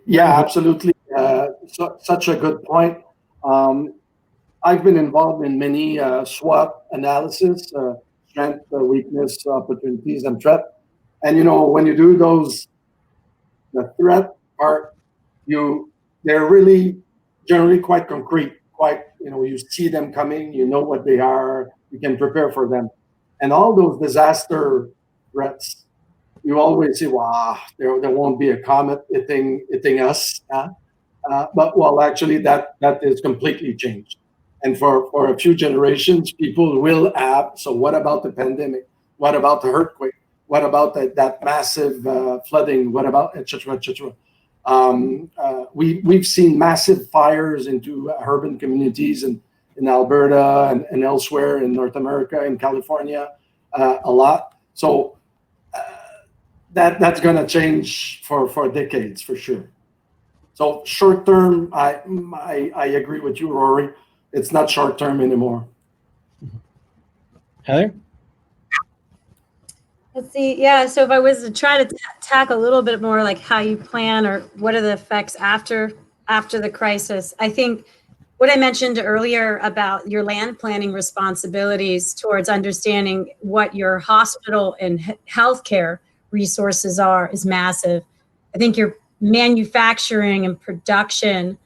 Yeah, absolutely. Such a good point. I've been involved in many SWOT analysis, strength, weakness, opportunities, and threat. And when you do those, the threat part, they're really generally quite concrete. You see them coming, you know what they are, you can prepare for them. And all those disaster threats, you always say, wow, there won't be a comet hitting us. But actually that is completely changed. And for a few generations, people will have, so what about the pandemic? What about the earthquake? What about that massive flooding? What about et cetera, et cetera? We've seen massive fires into urban communities in Alberta and elsewhere in North America, in California, a lot. So that's going to change for decades, for sure. So short term, I agree with you, Rory. It's not short term anymore. Heather? Let's see. Yeah. So if I was to try to tack a little bit more like how you plan or what are the effects after the crisis, I think what I mentioned earlier about your land planning responsibilities towards understanding what your hospital and healthcare resources are is massive. I think your manufacturing and production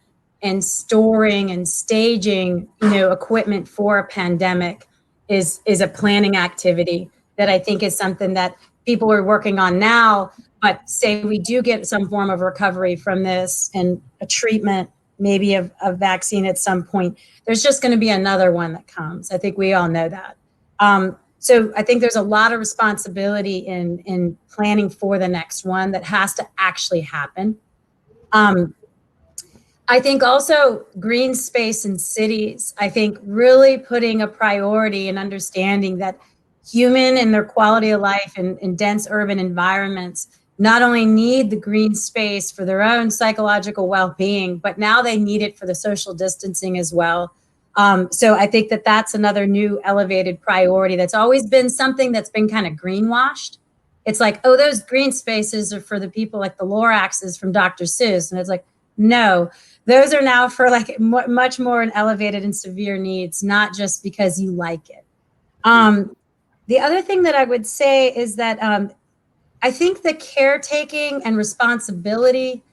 and storing and staging, equipment for a pandemic is a planning activity that I think is something that people are working on now. But say we do get some form of recovery from this and a treatment, maybe a vaccine at some point, there's just going to be another one that comes. I think we all know that. So I think there's a lot of responsibility in planning for the next one that has to actually happen. I think also green space in cities, I think really putting a priority and understanding that human and their quality of life in dense urban environments not only need the green space for their own psychological well-being, but now they need it for the social distancing as well. So I think that's another new elevated priority that's always been something that's been kind of greenwashed. It's like, oh, those green spaces are for the people like the Loraxes from Dr. Seuss. And it's like, no, those are now for like much more an elevated and severe needs, not just because you like it. The other thing that I would say is that I think the caretaking and responsibility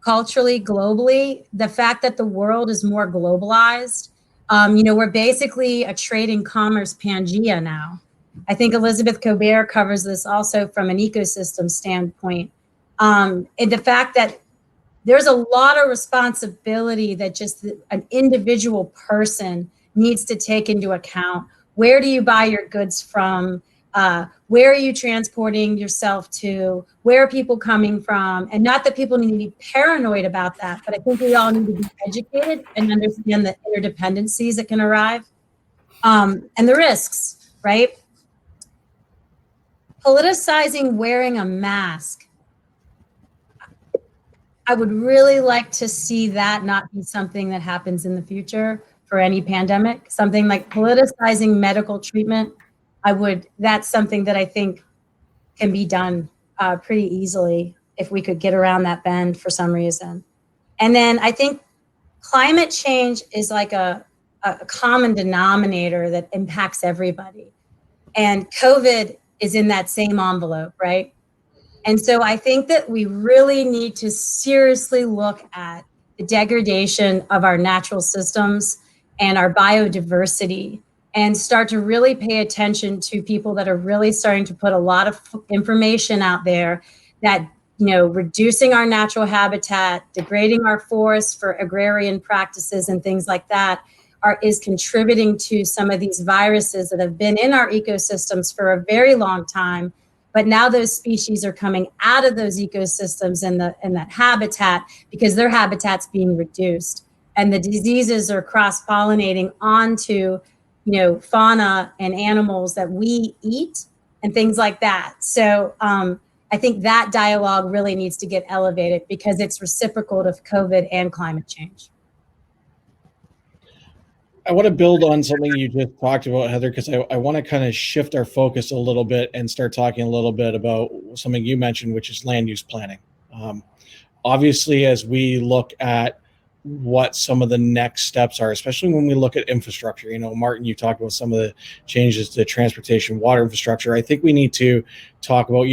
culturally, globally, the fact that the world is more globalized, we're basically a trade and commerce Pangea now. I think Elizabeth Colbert covers this also from an ecosystem standpoint. And the fact that there's a lot of responsibility that just an individual person needs to take into account. Where do you buy your goods from? Where are you transporting yourself to? Where are people coming from? And not that people need to be paranoid about that, but I think we all need to be educated and understand the interdependencies that can arrive and the risks, right? Politicizing wearing a mask. I would really like to see that not be something that happens in the future for any pandemic, something like politicizing medical treatment. That's something that I think can be done pretty easily if we could get around that bend for some reason. And then I think climate change is like a common denominator that impacts everybody. And COVID is in that same envelope, right? And so I think that we really need to seriously look at the degradation of our natural systems and our biodiversity and start to really pay attention to people that are really starting to put a lot of information out there that, reducing our natural habitat, degrading our forests for agrarian practices and things like that is contributing to some of these viruses that have been in our ecosystems for a very long time. But now those species are coming out of those ecosystems and that habitat because their habitat's being reduced. and the diseases are cross-pollinating onto, fauna and animals that we eat and things like that. So I think that dialogue really needs to get elevated because it's reciprocal to COVID and climate change. I want to build on something you just talked about, Heather, because I want to kind of shift our focus a little bit and start talking a little bit about something you mentioned, which is land use planning. Obviously, as we look at what some of the next steps are, especially when we look at infrastructure, Martin, you talked about some of the changes to transportation, water infrastructure. I think we need to talk about,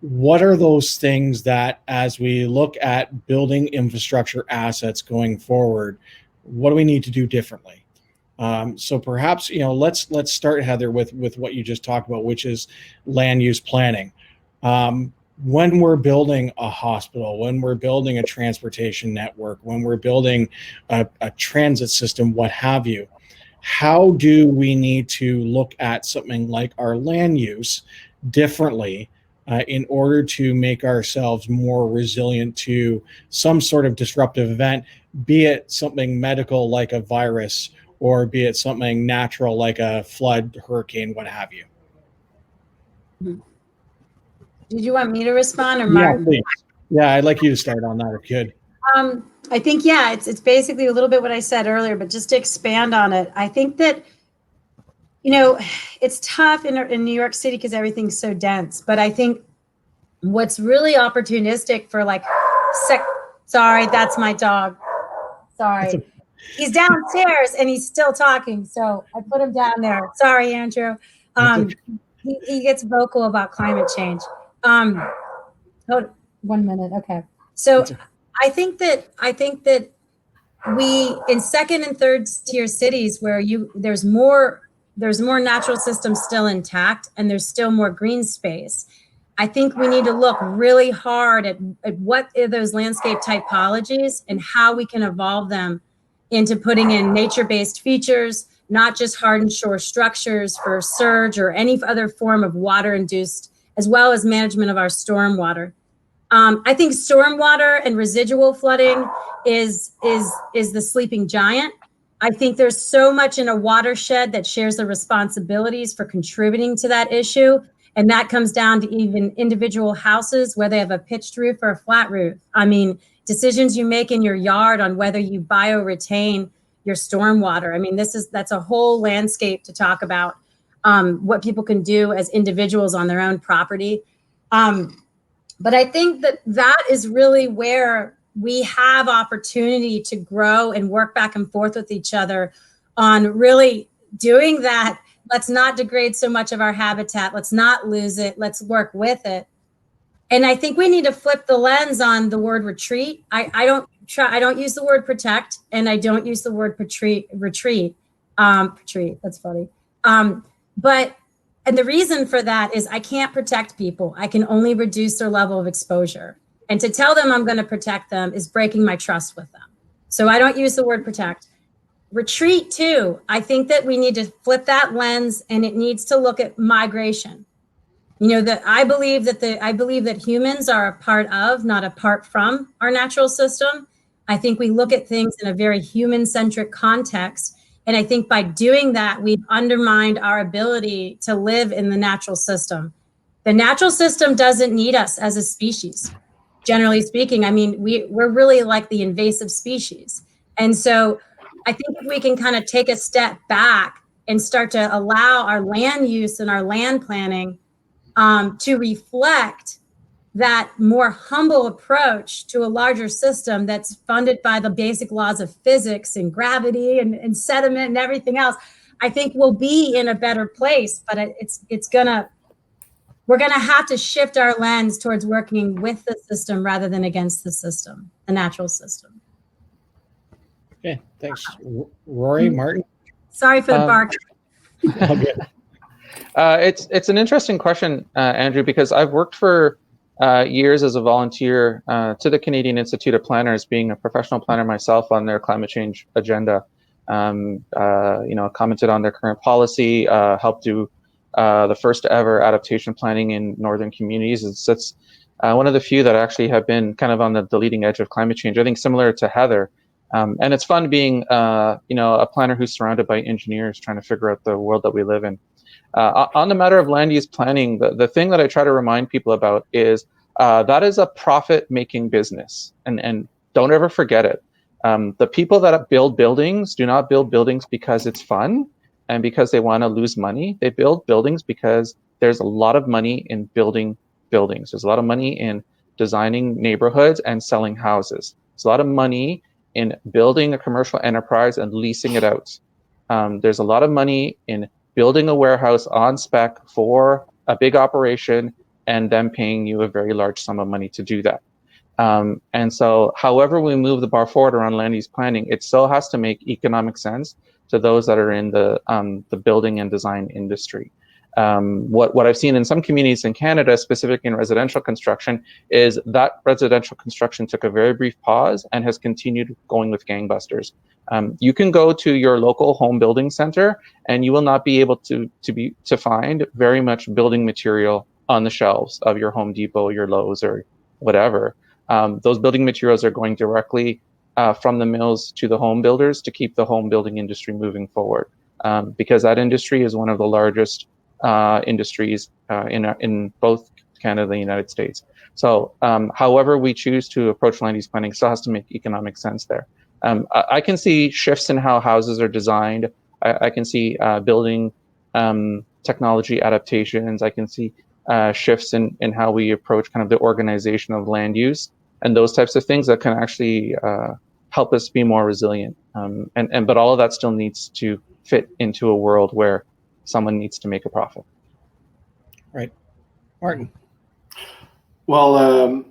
what are those things that as we look at building infrastructure assets going forward, what do we need to do differently? So perhaps, let's start, Heather, with what you just talked about, which is land use planning. When we're building a hospital, when we're building a transportation network, when we're building a transit system, what have you, how do we need to look at something like our land use differently in order to make ourselves more resilient to some sort of disruptive event, be it something medical like a virus, or be it something natural like a flood, hurricane, what have you? Did you want me to respond or Martin? Yeah, please. Yeah, I'd like you to start on that if you could. I think, it's basically a little bit what I said earlier, but just to expand on it, I think that, it's tough in New York City because everything's so dense, but I think what's really opportunistic for sorry, that's my dog. Sorry. He's downstairs and he's still talking, so I put him down there. Sorry, Andrew. He gets vocal about climate change. Hold 1 minute. Okay. So I think that we, in second and third tier cities where there's more natural systems still intact and there's still more green space, I think we need to look really hard at what are those landscape typologies and how we can evolve them into putting in nature-based features, not just hardened shore structures for surge or any other form of water-induced, as well as management of our stormwater. I think stormwater and residual flooding is the sleeping giant. I think there's so much in a watershed that shares the responsibilities for contributing to that issue. And that comes down to even individual houses, whether they have a pitched roof or a flat roof. I mean, decisions you make in your yard on whether you bioretain your stormwater. I mean, that's a whole landscape to talk about, what people can do as individuals on their own property. But I think that is really where we have opportunity to grow and work back and forth with each other on really doing that. Let's not degrade so much of our habitat. Let's not lose it. Let's work with it. And I think we need to flip the lens on the word retreat. I don't use the word protect, and I don't use the word retreat. That's funny. And the reason for that is I can't protect people. I can only reduce their level of exposure. And to tell them I'm going to protect them is breaking my trust with them. So I don't use the word protect. Retreat too. I think that we need to flip that lens, and it needs to look at migration. I believe that humans are a part of, not apart from, our natural system. I think we look at things in a very human-centric context. And I think by doing that, we've undermined our ability to live in the natural system. The natural system doesn't need us as a species, generally speaking. I mean, we're really like the invasive species. And so I think if we can kind of take a step back and start to allow our land use and our land planning to reflect that more humble approach to a larger system that's funded by the basic laws of physics and gravity and sediment and everything else, I think we'll be in a better place. But we're gonna have to shift our lens towards working with the system rather than against the system, the natural system. Okay, thanks, Rory. Martin. Sorry for the bark. It's an interesting question, Andrew, because I've worked for years as a volunteer to the Canadian Institute of Planners, being a professional planner myself on their climate change agenda. Commented on their current policy, helped do the first ever adaptation planning in northern communities. It's one of the few that actually have been kind of on the leading edge of climate change. I think similar to Heather, And it's fun being, a planner who's surrounded by engineers trying to figure out the world that we live in. On the matter of land use planning, the thing that I try to remind people about is that is a profit-making business, and don't ever forget it. The people that build buildings do not build buildings because it's fun and because they want to lose money. They build buildings because there's a lot of money in building buildings. There's a lot of money in designing neighborhoods and selling houses. There's a lot of money in building a commercial enterprise and leasing it out. There's a lot of money in building a warehouse on spec for a big operation and them paying you a very large sum of money to do that. And so however we move the bar forward around land use planning, it still has to make economic sense to those that are in the building and design industry. What I've seen in some communities in Canada, specifically in residential construction, is that residential construction took a very brief pause and has continued going with gangbusters. You can go to your local home building center and you will not be able to find very much building material on the shelves of your Home Depot, your Lowe's, or whatever. Those building materials are going directly from the mills to the home builders to keep the home building industry moving forward, because that industry is one of the largest industries in both Canada and the United States. So however we choose to approach land use planning still has to make economic sense there. I can see shifts in how houses are designed. I can see building technology adaptations. I can see shifts in how we approach kind of the organization of land use and those types of things that can actually help us be more resilient. But all of that still needs to fit into a world where someone needs to make a profit. Right. Martin. Well,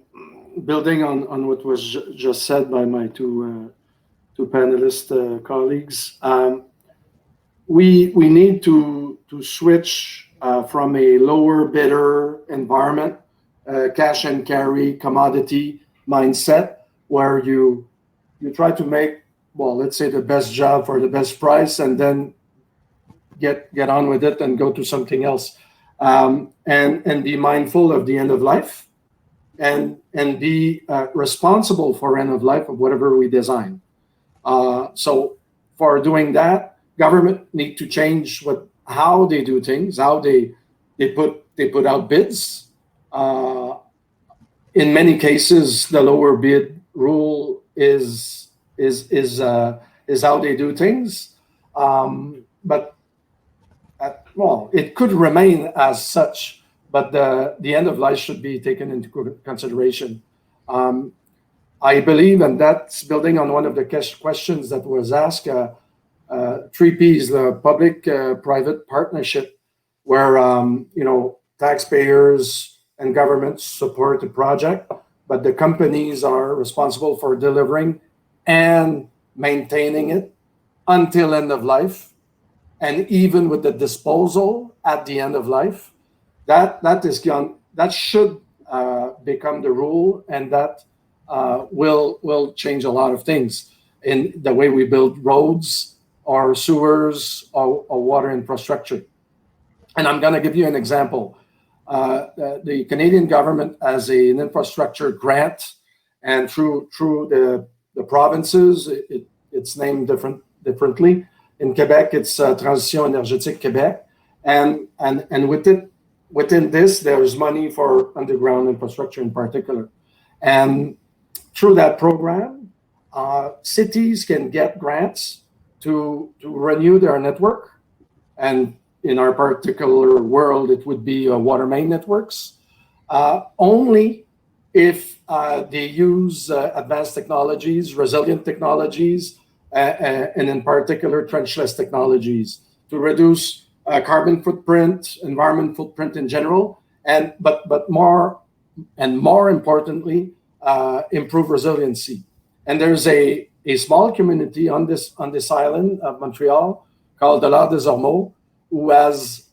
building on what was just said by my two panelist colleagues, we need to switch from a lower bidder environment, cash and carry commodity mindset, where you try to make, well, let's say the best job for the best price, and then get on with it and go to something else, and be mindful of the end of life, and be responsible for end of life of whatever we design. So for doing that, government need to change how they do things, how they put out bids. In many cases, the lower bid rule is how they do things. But well, it could remain as such, but the end of life should be taken into consideration. I believe, and that's building on one of the questions that was asked, 3Ps, the public-private partnership, where taxpayers and governments support the project, but the companies are responsible for delivering and maintaining it until end of life, and even with the disposal at the end of life. That should become the rule, and that will change a lot of things in the way we build roads or sewers or water infrastructure. And I'm going to give you an example. The Canadian government has an infrastructure grant, and through the provinces, it's named differently. In Quebec, it's Transition Énergétique Québec, and within this, there's money for underground infrastructure in particular. And through that program, cities can get grants to renew their network, and in our particular world, it would be water main networks, only if they use advanced technologies, resilient technologies, and in particular trenchless technologies to reduce carbon footprint, environment footprint in general, but more importantly, improve resiliency. And there's a small community on this island of Montreal called the La des Ormeaux, who has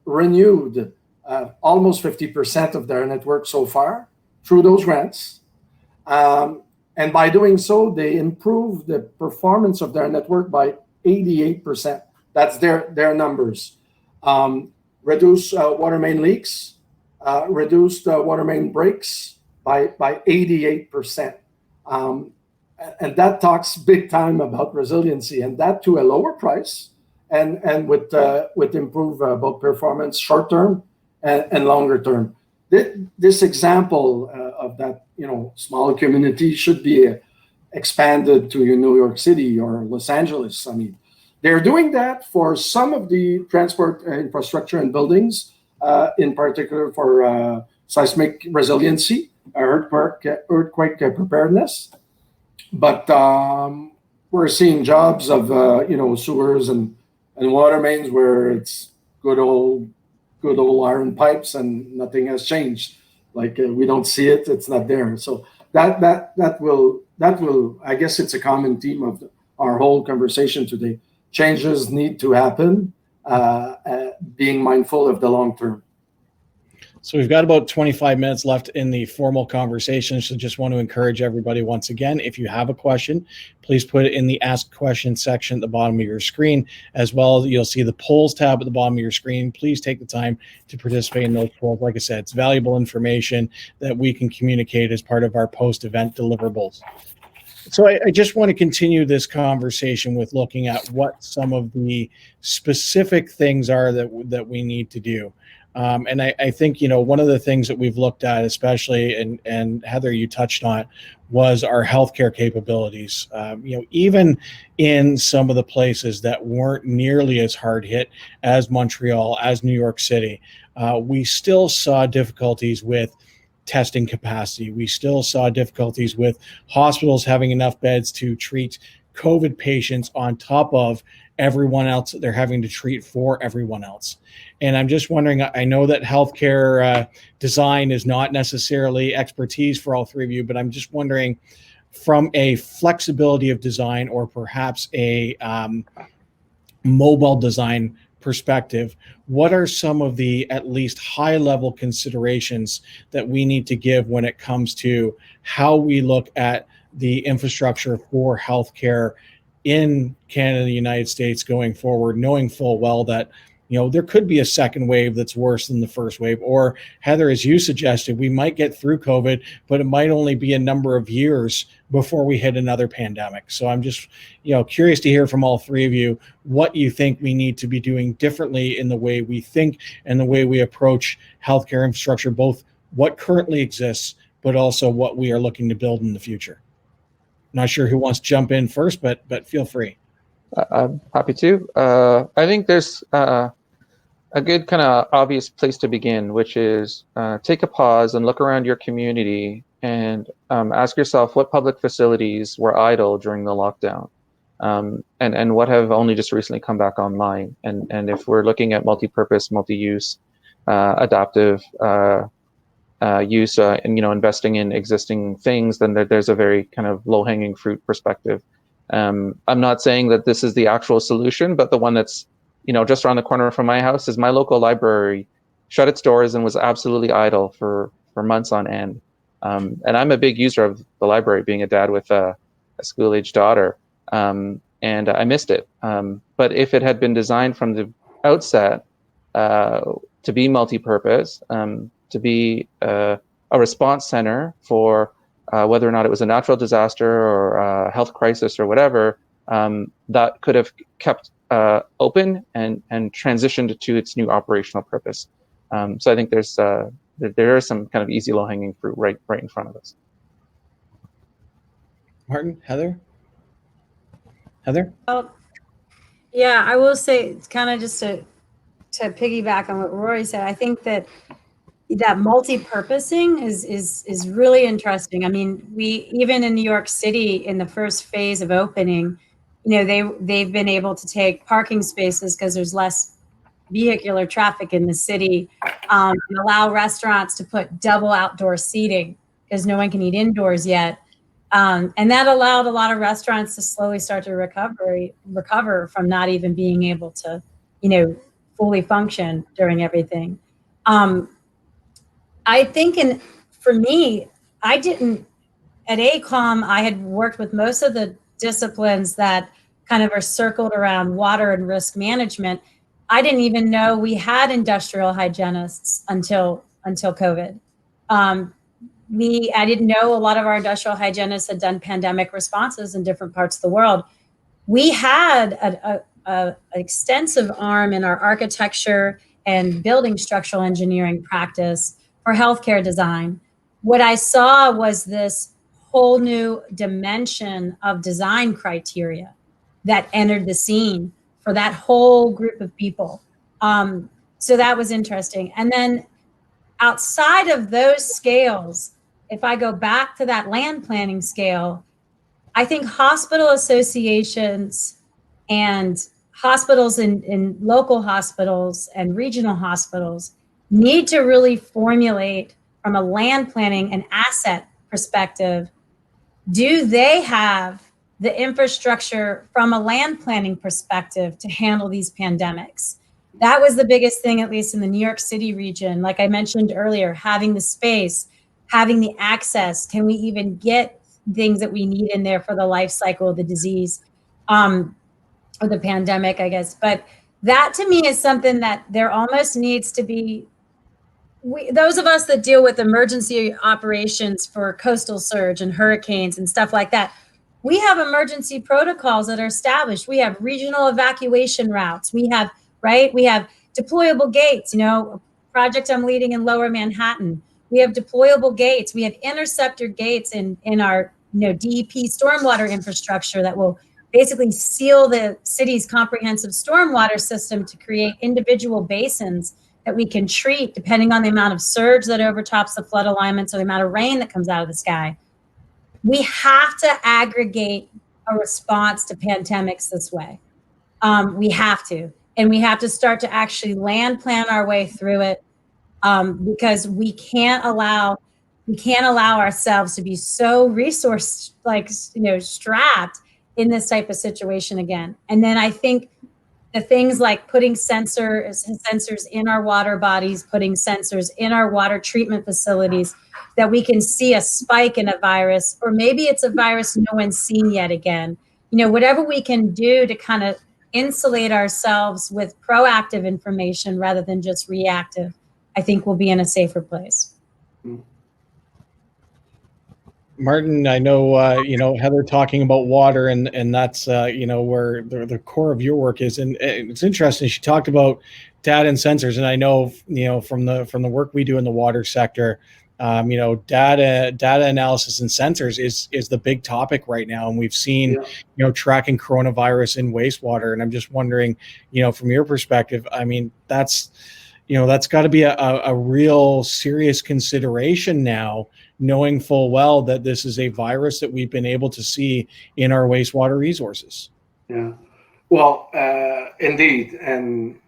renewed almost 50% of their network so far through those grants. And by doing so, they improve the performance of their network by 88%. That's their numbers. Reduce water main leaks, reduced water main breaks by 88%. and that talks big time about resiliency, and that to a lower price, and with improved both performance short term and longer term. This example of that, smaller community should be expanded to New York City or Los Angeles. I mean, they're doing that for some of the transport infrastructure and buildings, in particular for seismic resiliency, earthquake preparedness. But we're seeing jobs of sewers and water mains where it's good old iron pipes and nothing has changed. Like we don't see it; it's not there. So that will I guess it's a common theme of our whole conversation today. Changes need to happen, being mindful of the long term. So we've got about 25 minutes left in the formal conversation. So just want to encourage everybody once again, if you have a question, please put it in the Ask Question section at the bottom of your screen. As well, you'll see the polls tab at the bottom of your screen. Please take the time to participate in those polls. Like I said, it's valuable information that we can communicate as part of our post-event deliverables. So I just want to continue this conversation with looking at what some of the specific things are that we need to do. And I think, one of the things that we've looked at, especially, and Heather, you touched on, was our healthcare capabilities. Even in some of the places that weren't nearly as hard hit as Montreal, as New York City, we still saw difficulties with testing capacity. We still saw difficulties with hospitals having enough beds to treat COVID patients on top of everyone else that they're having to treat for everyone else. And I'm just wondering, I know that healthcare design is not necessarily expertise for all three of you, but I'm just wondering, from a flexibility of design or perhaps a mobile design perspective, what are some of the at least high level considerations that we need to give when it comes to how we look at the infrastructure for healthcare in Canada and the United States going forward, knowing full well that there could be a second wave that's worse than the first wave? Or Heather, as you suggested, we might get through COVID, but it might only be a number of years before we hit another pandemic. So I'm just curious to hear from all three of you what you think we need to be doing differently in the way we think and the way we approach healthcare infrastructure, both what currently exists, but also what we are looking to build in the future. Not sure who wants to jump in first, but feel free. I'm happy to. I think there's a good kind of obvious place to begin, which is take a pause and look around your community and ask yourself what public facilities were idle during the lockdown, and what have only just recently come back online. And if we're looking at multi-purpose, multi-use, adaptive use, and investing in existing things, then there's a very kind of low-hanging fruit perspective. I'm not saying that this is the actual solution, but the one that's just around the corner from my house is my local library shut its doors and was absolutely idle for months on end. And I'm a big user of the library, being a dad with a school-age daughter, and I missed it. But if it had been designed from the outset to be multi-purpose, to be a response center for whether or not it was a natural disaster or a health crisis or whatever, that could have kept open and transitioned to its new operational purpose. So I think there are some kind of easy low-hanging fruit right in front of us. Martin, Heather? Well, yeah, I will say, it's kind of just to piggyback on what Rory said, I think that multi-purposing is really interesting. I mean, we, even in New York City, in the first phase of opening, they've been able to take parking spaces because there's less vehicular traffic in the city, and allow restaurants to put double outdoor seating because no one can eat indoors yet. And that allowed a lot of restaurants to slowly start to recover from not even being able to, fully function during everything. I think, and for me, at ACOM, I had worked with most of the disciplines that kind of are circled around water and risk management. I didn't even know we had industrial hygienists until COVID. I didn't know a lot of our industrial hygienists had done pandemic responses in different parts of the world. We had an extensive arm in our architecture and building structural engineering practice for healthcare design. What I saw was this whole new dimension of design criteria that entered the scene for that whole group of people. So that was interesting. And then outside of those scales, if I go back to that land planning scale, I think hospital associations and hospitals in local hospitals and regional hospitals need to really formulate from a land planning and asset perspective, do they have the infrastructure from a land planning perspective to handle these pandemics? That was the biggest thing, at least in the New York City region. Like I mentioned earlier, having the space, having the access, can we even get things that we need in there for the life cycle of the disease, or the pandemic, I guess. But that to me is something that there almost needs to be, those of us that deal with emergency operations for coastal surge and hurricanes and stuff like that, we have emergency protocols that are established. We have regional evacuation routes. We have deployable gates, a project I'm leading in Lower Manhattan. We have deployable gates. We have interceptor gates in our DEP stormwater infrastructure that will basically seal the city's comprehensive stormwater system to create individual basins that we can treat depending on the amount of surge that overtops the flood alignments or the amount of rain that comes out of the sky. We have to aggregate a response to pandemics this way. We have to. And we have to start to actually land plan our way through it, because we can't allow ourselves to be so resource strapped in this type of situation again. And then I think the things like putting sensors in our water bodies, putting sensors in our water treatment facilities, that we can see a spike in a virus, or maybe it's a virus no one's seen yet again. Whatever we can do to kind of insulate ourselves with proactive information rather than just reactive, I think we'll be in a safer place. Martin, I know, Heather talking about water, and that's, where the core of your work is. And it's interesting. She talked about data and sensors. And I know, from the work we do in the water sector, data analysis and sensors is the big topic right now. And we've seen, tracking coronavirus in wastewater. And I'm just wondering, from your perspective, I mean, that's got to be a real serious consideration now, knowing full well that this is a virus that we've been able to see in our wastewater resources. Yeah, well, indeed. And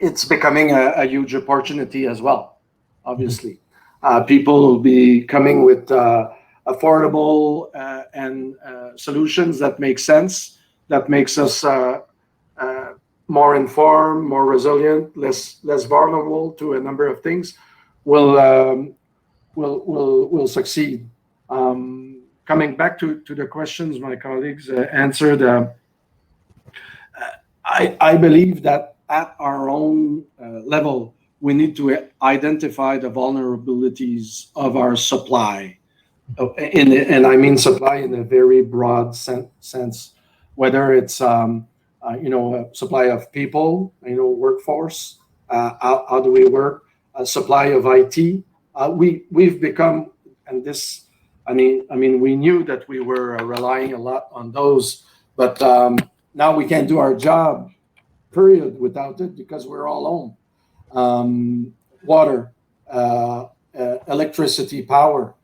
it's becoming a huge opportunity as well, obviously. People will be coming with affordable and solutions that make sense, that makes us more informed, more resilient, less vulnerable to a number of things. Will succeed. Coming back to the questions my colleagues answered, I believe that at our own level, we need to identify the vulnerabilities of our supply, and I mean supply in a very broad sense, whether it's supply of people, workforce, how do we work, a supply of IT. We've become, and this, I mean, we knew that we were relying a lot on those, but now we can't do our job, period, without it, because we're all home. Water, electricity, power.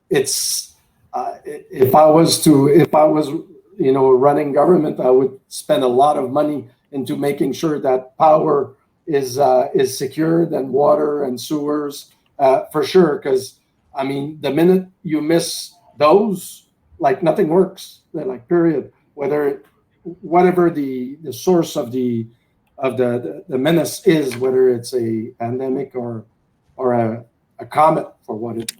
If I was running government, I would spend a lot of money into making sure that power is secured, and water and sewers, for sure. Because the minute you miss those, like, nothing works. They're like, period. Whatever the source of the menace is, whether it's a pandemic or a comet, for what it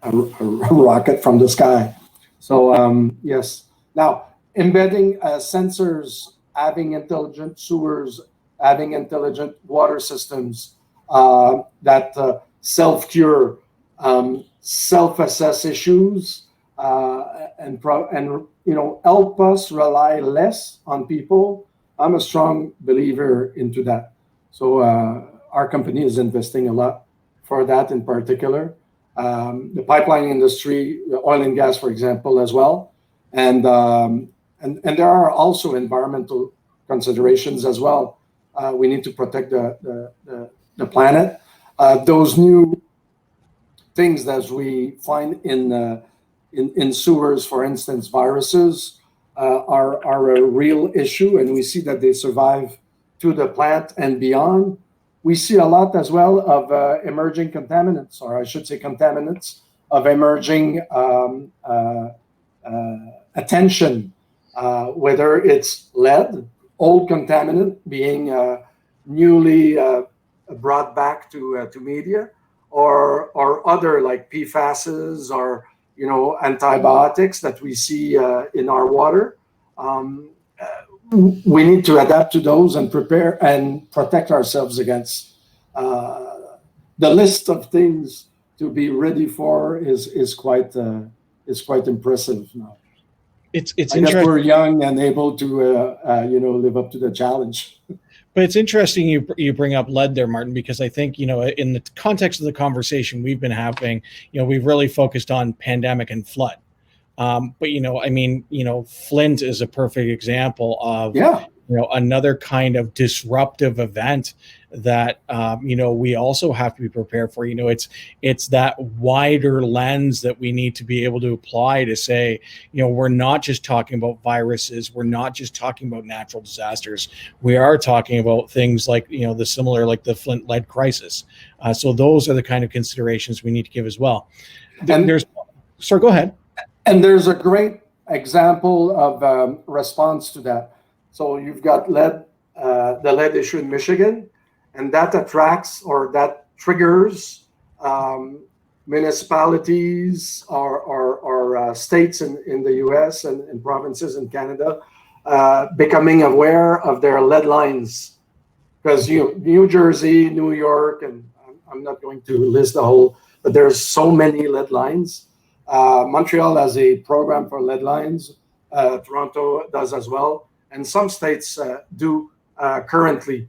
a rocket from the sky. So yes. Now, embedding sensors, having intelligent sewers, having intelligent water systems that self-cure, self-assess issues, and help us rely less on people. I'm a strong believer into that. So our company is investing a lot for that in particular. The pipeline industry, the oil and gas, for example, as well. And there are also environmental considerations as well. We need to protect the planet. Those new things that we find in sewers, for instance, viruses, are a real issue, and we see that they survive to the plant and beyond. We see a lot as well of emerging contaminants, or I should say contaminants of emerging attention, whether it's lead, old contaminant being newly brought back to media, or other like PFASs or antibiotics that we see in our water. We need to adapt to those and prepare and protect ourselves against. The list of things to be ready for is quite impressive now. It's I guess interesting. we're young and able to live up to the challenge. But it's interesting you bring up lead there, Martin, because I think, in the context of the conversation we've been having, we've really focused on pandemic and flood. But, Flint is a perfect example of, another kind of disruptive event that, we also have to be prepared for. It's that wider lens that we need to be able to apply to say, we're not just talking about viruses. We're not just talking about natural disasters. We are talking about things like, the similar, like the Flint lead crisis. So those are the kind of considerations we need to give as well. Sorry, go ahead. And there's a great example of response to that. So you've got the lead issue in Michigan, and that attracts or that triggers municipalities or states in the US and provinces in Canada becoming aware of their lead lines. Because New Jersey, New York, and I'm not going to list the whole, but there's so many lead lines. Montreal has a program for lead lines. Toronto does as well. And some states do currently.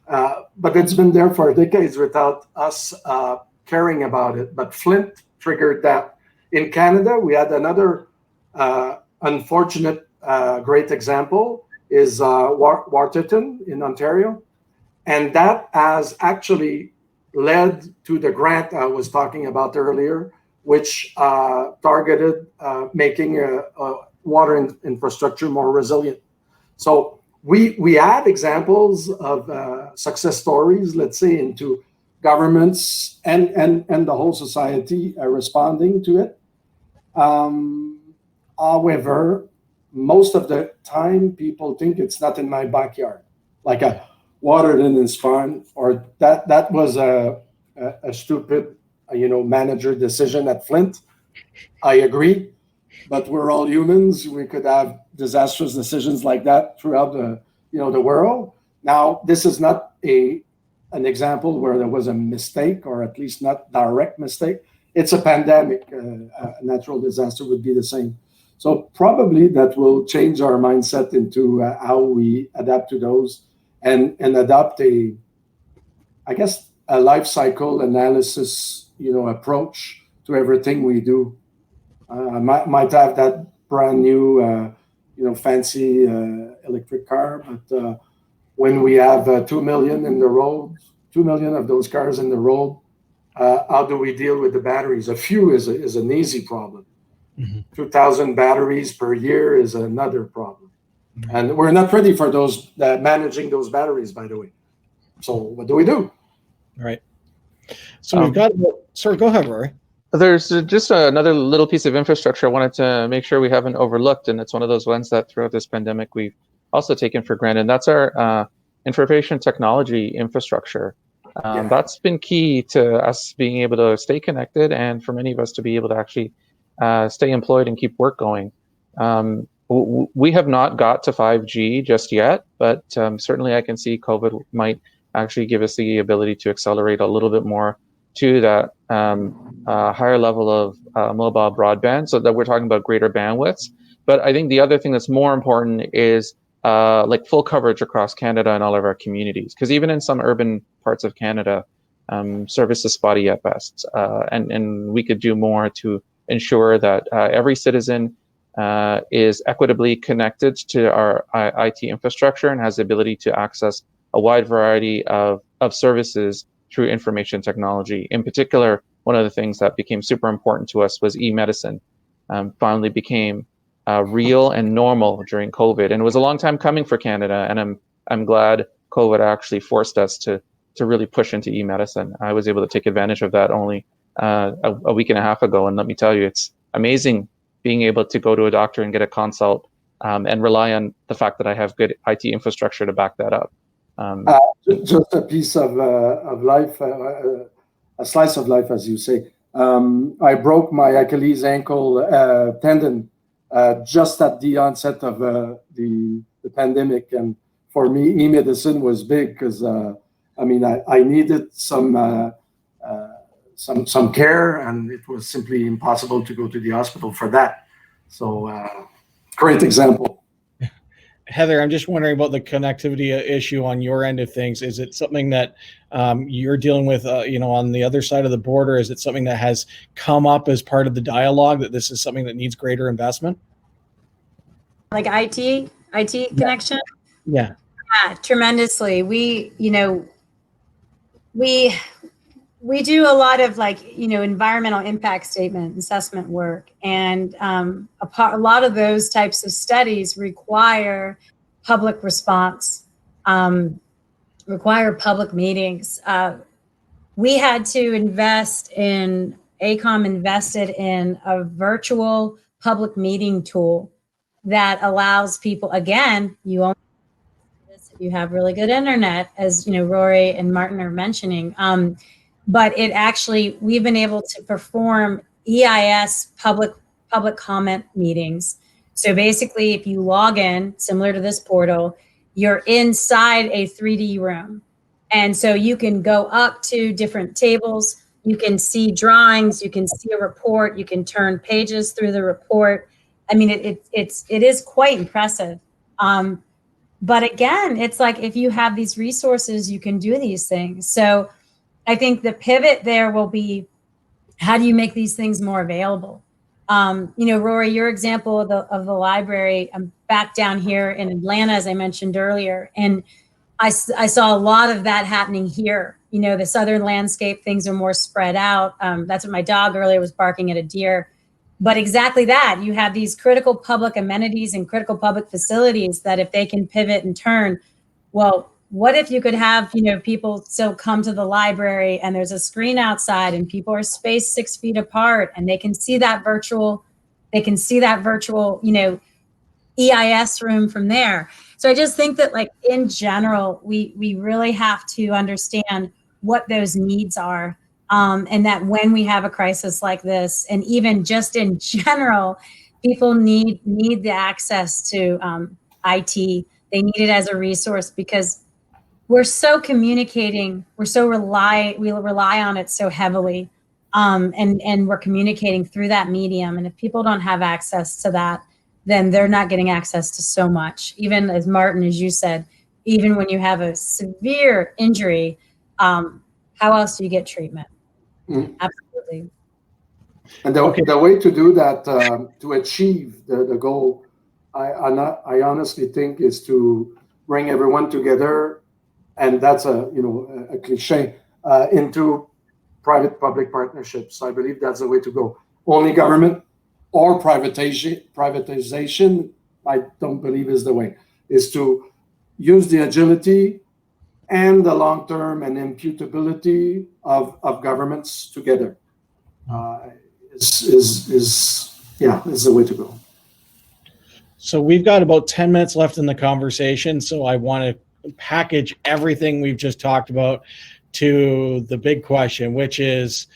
But it's been there for decades without us caring about it. But Flint triggered that. In Canada, we had another unfortunate great example is Waterton in Ontario. And that has actually led to the grant I was talking about earlier, which targeted making water infrastructure more resilient. So we had examples of success stories, let's say, into governments and the whole society responding to it. However, most of the time, people think it's not in my backyard. Like Waterton is fine, or that was a stupid manager decision at Flint. I agree, but we're all humans. We could have disastrous decisions like that throughout the world. Now, this is not an example where there was a mistake, or at least not direct mistake. It's a pandemic. A natural disaster would be the same. So probably that will change our mindset into how we adapt to those and adopt a life cycle analysis approach to everything we do. Might have that brand new, fancy electric car, but when we have 2 million in the road, 2 million of those cars in the road, how do we deal with the batteries? A few is an easy problem. Mm-hmm. 2,000 batteries per year is another problem. Mm-hmm. And we're not ready for those managing those batteries, by the way. So what do we do? Right. So we've got. Sorry, go ahead, Rory. There's just another little piece of infrastructure I wanted to make sure we haven't overlooked, and it's one of those ones that throughout this pandemic we've also taken for granted. And that's our information technology infrastructure. That's been key to us being able to stay connected, and for many of us to be able to actually stay employed and keep work going. We have not got to 5G just yet, but certainly I can see COVID might actually give us the ability to accelerate a little bit more to that higher level of mobile broadband, so that we're talking about greater bandwidths. But I think the other thing that's more important is like full coverage across Canada and all of our communities, because even in some urban parts of Canada, service is spotty at best, and we could do more to ensure that every citizen is equitably connected to our IT infrastructure and has the ability to access a wide variety of services through information technology. In particular, one of the things that became super important to us was e-medicine. Finally became real and normal during COVID, and it was a long time coming for Canada. And I'm glad COVID actually forced us to really push into e-medicine. I was able to take advantage of that only a week and a half ago, and let me tell you, it's amazing being able to go to a doctor and get a consult and rely on the fact that I have good IT infrastructure to back that up. Just a piece of life, a slice of life, as you say. I broke my Achilles ankle tendon just at the onset of the pandemic, and for me, e-medicine was big because I needed some care, and it was simply impossible to go to the hospital for that. So, great example. Heather, I'm just wondering about the connectivity issue on your end of things. Is it something that you're dealing with, on the other side of the border? Is it something that has come up as part of the dialogue, that this is something that needs greater investment? Like IT connection? Yeah. Yeah, tremendously. We do a lot of environmental impact statement assessment work, and a lot of those types of studies require public response, require public meetings. We had to ACOM invested in a virtual public meeting tool that allows people, again, you only do this if you have really good internet, as Rory and Martin are mentioning. But we've been able to perform EIS public comment meetings. So basically, if you log in, similar to this portal, you're inside a 3D room. And so you can go up to different tables, you can see drawings, you can see a report, you can turn pages through the report. I mean, it is quite impressive. But again, it's like, if you have these resources, you can do these things. So I think the pivot there will be, how do you make these things more available? Rory, your example of the library, I'm back down here in Atlanta, as I mentioned earlier, and I saw a lot of that happening here. The southern landscape, things are more spread out. That's what my dog earlier was barking at a deer. But exactly that, you have these critical public amenities and critical public facilities that if they can pivot and turn, well, what if you could have, people still come to the library and there's a screen outside and people are spaced 6 feet apart and they can see that virtual, EIS room from there. So I just think that, like, in general, we really have to understand what those needs are. And that when we have a crisis like this, and even just in general, people need the access to IT. They need it as a resource because we're so communicating, we rely on it so heavily, and we're communicating through that medium. And if people don't have access to that, then they're not getting access to so much. Even as Martin, as you said, even when you have a severe injury, how else do you get treatment? Absolutely. And the way to do that, to achieve the goal, I honestly think, is to bring everyone together, and that's a cliche, into private-public partnerships. I believe that's the way to go. Only government or privatization, I don't believe is the way. Is to use the agility and the long-term and imputability of governments together. Is the way to go. So we've got about 10 minutes left in the conversation. So I want to package everything we've just talked about to the big question, which is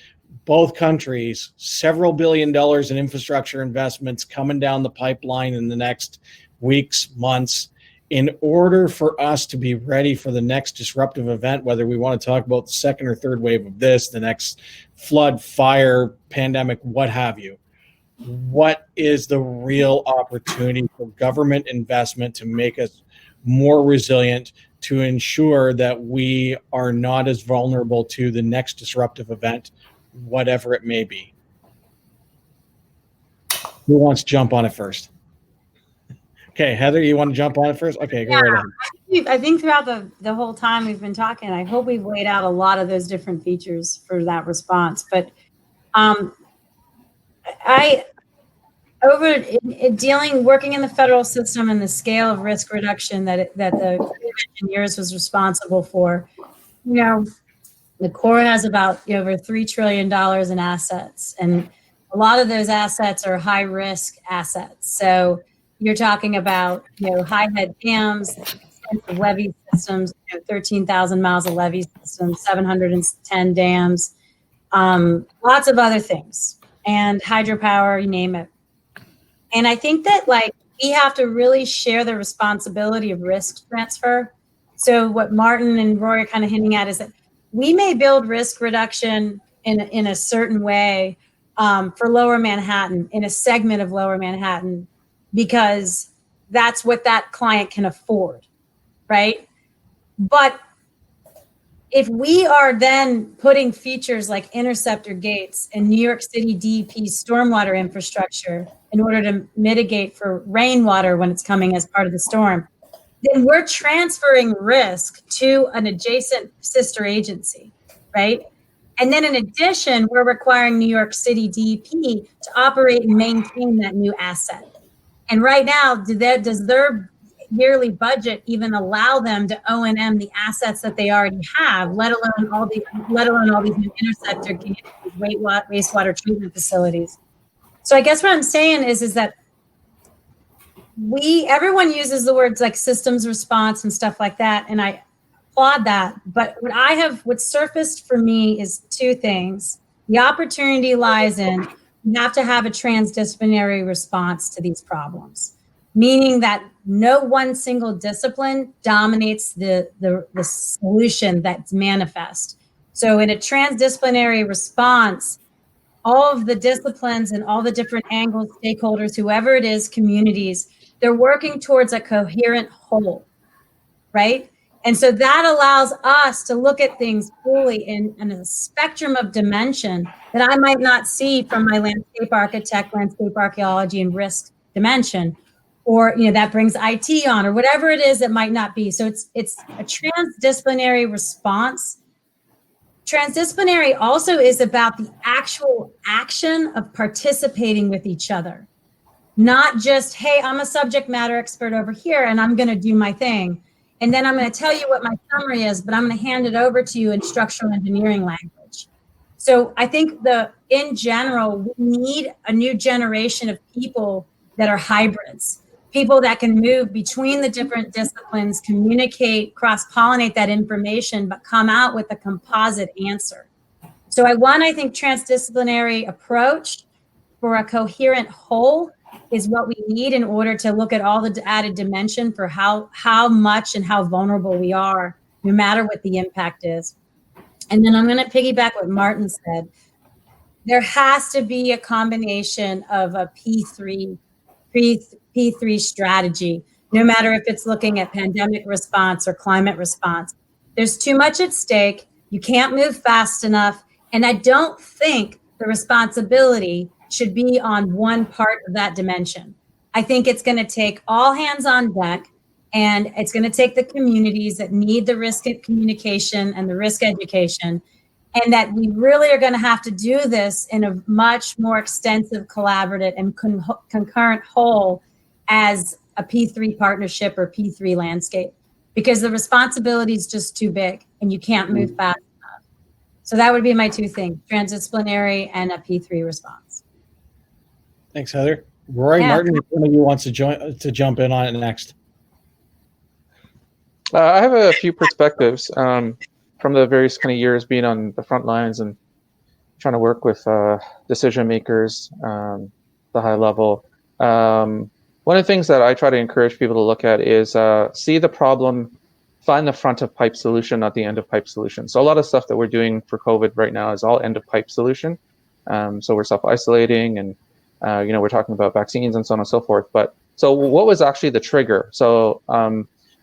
both countries, several $1 billion in infrastructure investments coming down the pipeline in the next weeks, months. in order for us to be ready for the next disruptive event, whether we want to talk about the second or third wave of this, the next flood, fire, pandemic, what have you, what is the real opportunity for government investment to make us more resilient, to ensure that we are not as vulnerable to the next disruptive event, whatever it may be? Who wants to jump on it first? Okay, Heather, you want to jump on it first? Okay, go right ahead. I think throughout the whole time we've been talking, I hope we've laid out a lot of those different features for that response. But working in the federal system and the scale of risk reduction that the engineers was responsible for, the Corps has about over $3 trillion in assets, and a lot of those assets are high risk assets. So you're talking about high head dams, extensive levee systems, 13,000 miles of levee systems, 710 dams, lots of other things, and hydropower, you name it. And I think that we have to really share the responsibility of risk transfer. So what Martin and Rory are kind of hinting at is that we may build risk reduction in a certain way for Lower Manhattan, in a segment of Lower Manhattan, because that's what that client can afford, right? But if we are then putting features like interceptor gates and New York City DEP's stormwater infrastructure in order to mitigate for rainwater when it's coming as part of the storm, then we're transferring risk to an adjacent sister agency, right? And then in addition, we're requiring New York City DEP to operate and maintain that new asset. And right now, does their yearly budget even allow them to O&M the assets that they already have, let alone all these new interceptor gates, wastewater treatment facilities? So I guess what I'm saying is that everyone uses the words like systems response and stuff like that, and I applaud that. But what surfaced for me is two things. The opportunity lies in you have to have a transdisciplinary response to these problems, meaning that no one single discipline dominates the solution that's manifest. So in a transdisciplinary response, all of the disciplines and all the different angles, stakeholders, whoever it is, communities, they're working towards a coherent whole, right? And so that allows us to look at things fully in a spectrum of dimension that I might not see from my landscape architect, landscape archaeology, and risk dimension, or that brings IT on, or whatever it is that might not be. So it's a transdisciplinary response. Transdisciplinary also is about the actual action of participating with each other, not just, hey, I'm a subject matter expert over here and I'm going to do my thing. And then I'm going to tell you what my summary is, but I'm going to hand it over to you in structural engineering language. So I think in general, we need a new generation of people that are hybrids, people that can move between the different disciplines, communicate, cross-pollinate that information, but come out with a composite answer. So I think transdisciplinary approach for a coherent whole is what we need in order to look at all the added dimension for how much and how vulnerable we are, no matter what the impact is. And then I'm going to piggyback what Martin said. There has to be a combination of a P3 strategy, no matter if it's looking at pandemic response or climate response. There's too much at stake. You can't move fast enough. And I don't think the responsibility should be on one part of that dimension. I think it's going to take all hands on deck, and it's going to take the communities that need the risk communication and the risk education, and that we really are going to have to do this in a much more extensive, collaborative, and concurrent whole as a P3 partnership or P3 landscape, because the responsibility is just too big and you can't move fast enough. So that would be my two things, transdisciplinary and a P3 response. Thanks, Heather. Rory, Martin, if one of you wants to jump in on it next. I have a few perspectives from the various kind of years being on the front lines and trying to work with decision makers, the high level. One one of the things that I try to encourage people to look at is see the problem, find the front of pipe solution, not the end of pipe solution. So a lot of stuff that we're doing for COVID right now is all end of pipe solution. So we're self-isolating, and we're talking about vaccines and so on and so forth. But so what was actually the trigger? So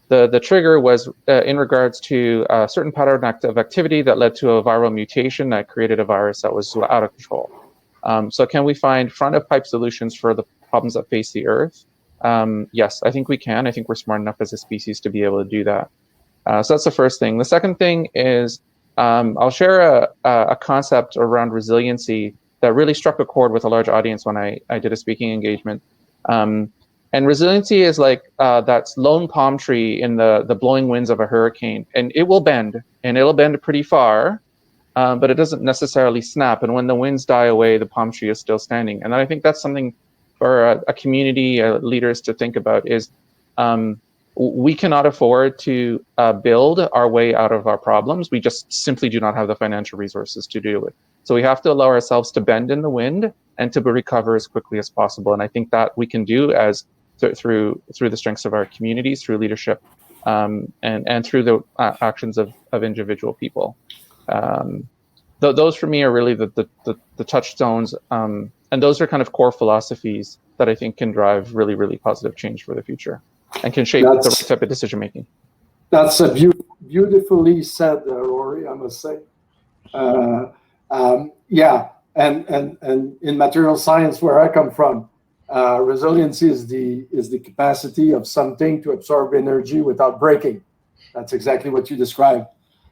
the trigger was in regards to a certain pattern of activity that led to a viral mutation that created a virus that was out of control. So can we find front of pipe solutions for the problems that face the Earth? Yes, I think we can. I think we're smart enough as a species to be able to do that. So that's the first thing. The second thing is I'll share a concept around resiliency that really struck a chord with a large audience when I did a speaking engagement. And resiliency is like that lone palm tree in the blowing winds of a hurricane. And it will bend, and it'll bend pretty far, but it doesn't necessarily snap. And when the winds die away, the palm tree is still standing. And I think that's something for a community, leaders to think about is we cannot afford to build our way out of our problems. We just simply do not have the financial resources to do it. So we have to allow ourselves to bend in the wind and to recover as quickly as possible. And I think that we can do as through the strengths of our communities, through leadership, and through the actions of individual people. Those for me are really the touchstones, and those are kind of core philosophies that I think can drive really, really positive change for the future and can shape the right type of decision making. That's a beautifully said, Rory, I must say. Yeah, and in material science, where I come from, resiliency is the capacity of something to absorb energy without breaking. That's exactly what you described.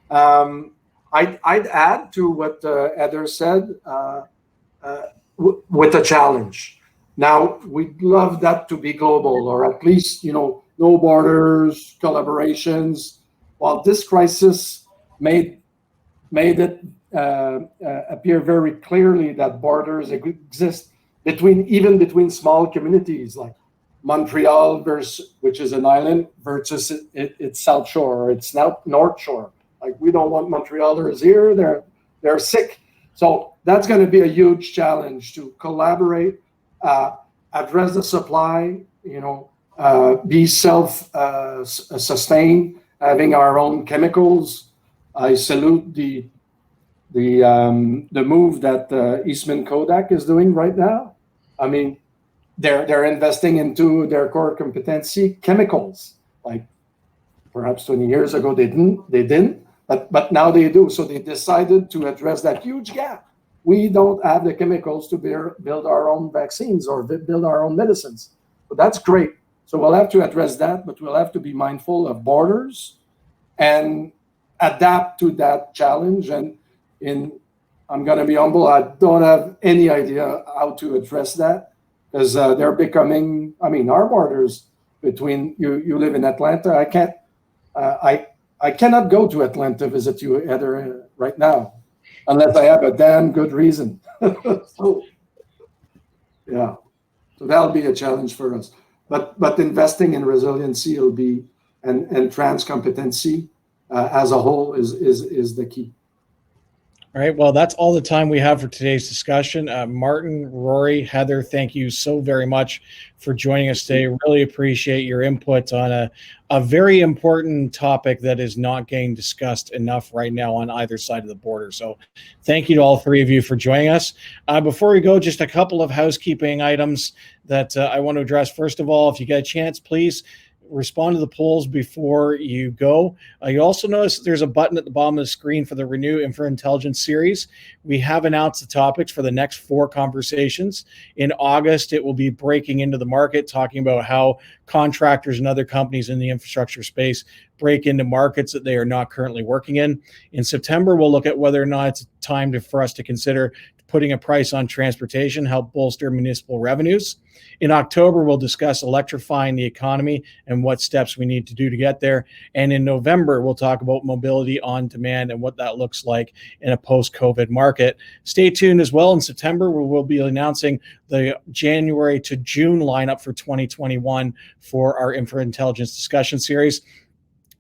I'd add to what Heather said with a challenge. Now, we'd love that to be global, or at least, no borders, collaborations. While this crisis made it appear very clearly that borders exist between small communities like Montreal, which is an island, versus its South Shore or its North Shore. Like, we don't want Montrealers here; they're sick. So that's going to be a huge challenge to collaborate, address the supply, be self-sustained, having our own chemicals. I salute the move that Eastman Kodak is doing right now. I mean, they're investing into their core competency, chemicals. Like, perhaps 20 years ago they didn't, but now they do. So they decided to address that huge gap. We don't have the chemicals to build our own vaccines or build our own medicines. But that's great. So we'll have to address that, but we'll have to be mindful of borders and adapt to that challenge. And I'm going to be humble, I don't have any idea how to address that, because they're becoming, our borders between, you live in Atlanta, I cannot go to Atlanta visit you, Heather, right now, unless I have a damn good reason. So that'll be a challenge for us. But investing in resiliency will be, and trans competency as a whole is the key. All right. Well, that's all the time we have for today's discussion. Martin, Rory, Heather, thank you so very much for joining us today. Really appreciate your input on a very important topic that is not getting discussed enough right now on either side of the border. So thank you to all three of you for joining us. Before we go, just a couple of housekeeping items that I want to address. First of all, if you get a chance, please respond to the polls before you go. You also notice there's a button at the bottom of the screen for the Renew InfraIntelligence series. We have announced the topics for the next 4 conversations. In August, it will be breaking into the market, talking about how contractors and other companies in the infrastructure space break into markets that they are not currently working in. In September, we'll look at whether or not it's time for us to consider putting a price on transportation, help bolster municipal revenues. In October, we'll discuss electrifying the economy and what steps we need to do to get there. And in November, we'll talk about mobility on demand and what that looks like in a post-COVID market. Stay tuned as well. In September, we will be announcing the January to June lineup for 2021 for our InfraIntelligence discussion series.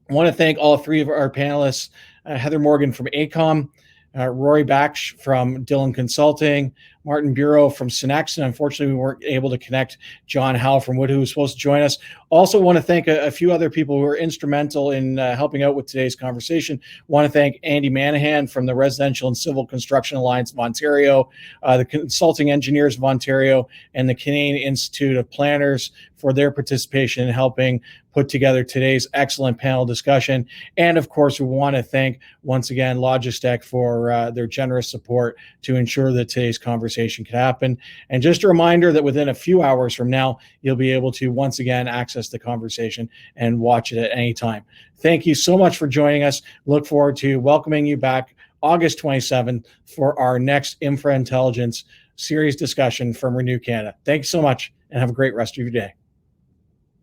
I want to thank all 3 of our panelists, Heather Morgan from AECOM, Rory Baksh from Dillon Consulting, Martin Bureau from Synex, and unfortunately we weren't able to connect John Howe from Wood, who was supposed to join us. Also want to thank a few other people who were instrumental in helping out with today's conversation. Want to thank Andy Manahan from the Residential and Civil Construction Alliance of Ontario, the Consulting Engineers of Ontario, and the Canadian Institute of Planners for their participation in helping put together today's excellent panel discussion. And of course, we want to thank once again Logistec for their generous support to ensure that today's conversation could happen. And just a reminder that within a few hours from now, you'll be able to once again access the conversation and watch it at any time. Thank you so much for joining us. Look forward to welcoming you back August 27th for our next InfraIntelligence series discussion from Renew Canada. Thank you so much and have a great rest of your day.